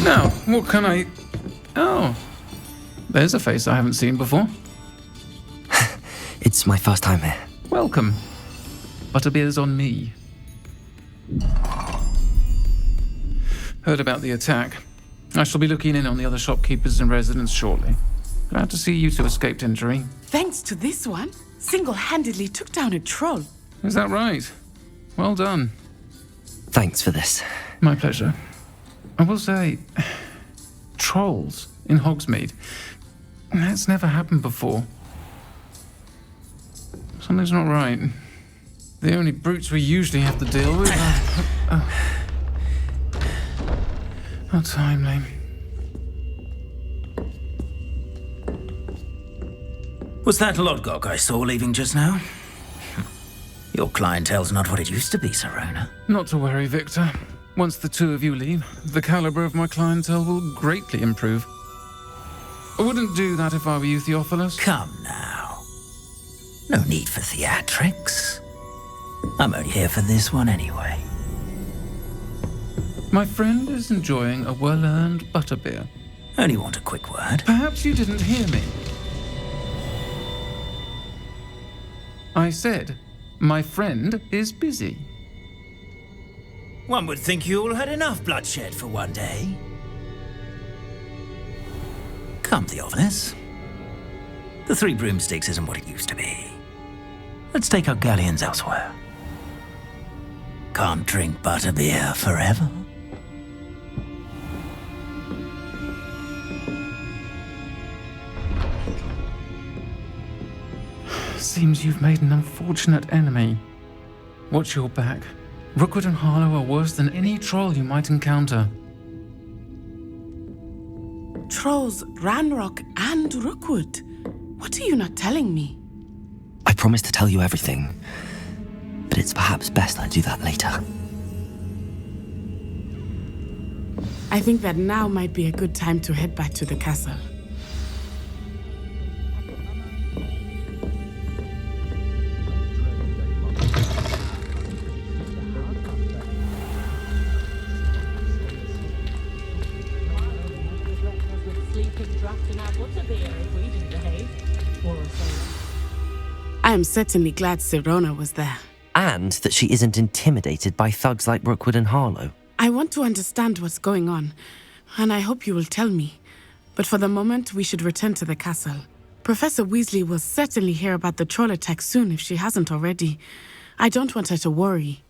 Speaker 4: Now, what can I... Oh, there's a face I haven't seen before.
Speaker 2: It's my first time here.
Speaker 4: Welcome. Butterbeer's on me. Heard about the attack. I shall be looking in on the other shopkeepers and residents shortly. Glad to see you two escaped injury.
Speaker 13: Thanks to this one, single-handedly took down a troll.
Speaker 4: Is that right? Well done.
Speaker 2: Thanks for this.
Speaker 4: My pleasure. I will say, trolls in Hogsmeade. That's never happened before. Something's not right. The only brutes we usually have to deal with are... How timely.
Speaker 10: Was that Lodgok I saw leaving just now? Your clientele's not what it used to be, Serona.
Speaker 4: Not to worry, Victor. Once the two of you leave, the caliber of my clientele will greatly improve. I wouldn't do that if I were you, Theophilus.
Speaker 10: Come now. No need for theatrics. I'm only here for this one anyway.
Speaker 4: My friend is enjoying a well-earned butterbeer.
Speaker 10: Only want a quick word.
Speaker 4: Perhaps you didn't hear me. I said, my friend is busy.
Speaker 10: One would think you all had enough bloodshed for one day. Come, Theophilus. The 3 broomsticks isn't what it used to be. Let's take our galleons elsewhere. Can't drink butterbeer forever.
Speaker 4: Seems you've made an unfortunate enemy. Watch your back. Rookwood and Harlow are worse than any troll you might encounter.
Speaker 13: Trolls, Ranrock, and Rookwood. What are you not telling me?
Speaker 2: I promised to tell you everything, but it's perhaps best I do that later.
Speaker 13: I think that now might be a good time to head back to the castle. I am certainly glad Serona was there.
Speaker 2: And that she isn't intimidated by thugs like Rookwood and Harlow.
Speaker 13: I want to understand what's going on, and I hope you will tell me. But for the moment, we should return to the castle. Professor Weasley will certainly hear about the troll attack soon if she hasn't already. I don't want her to worry.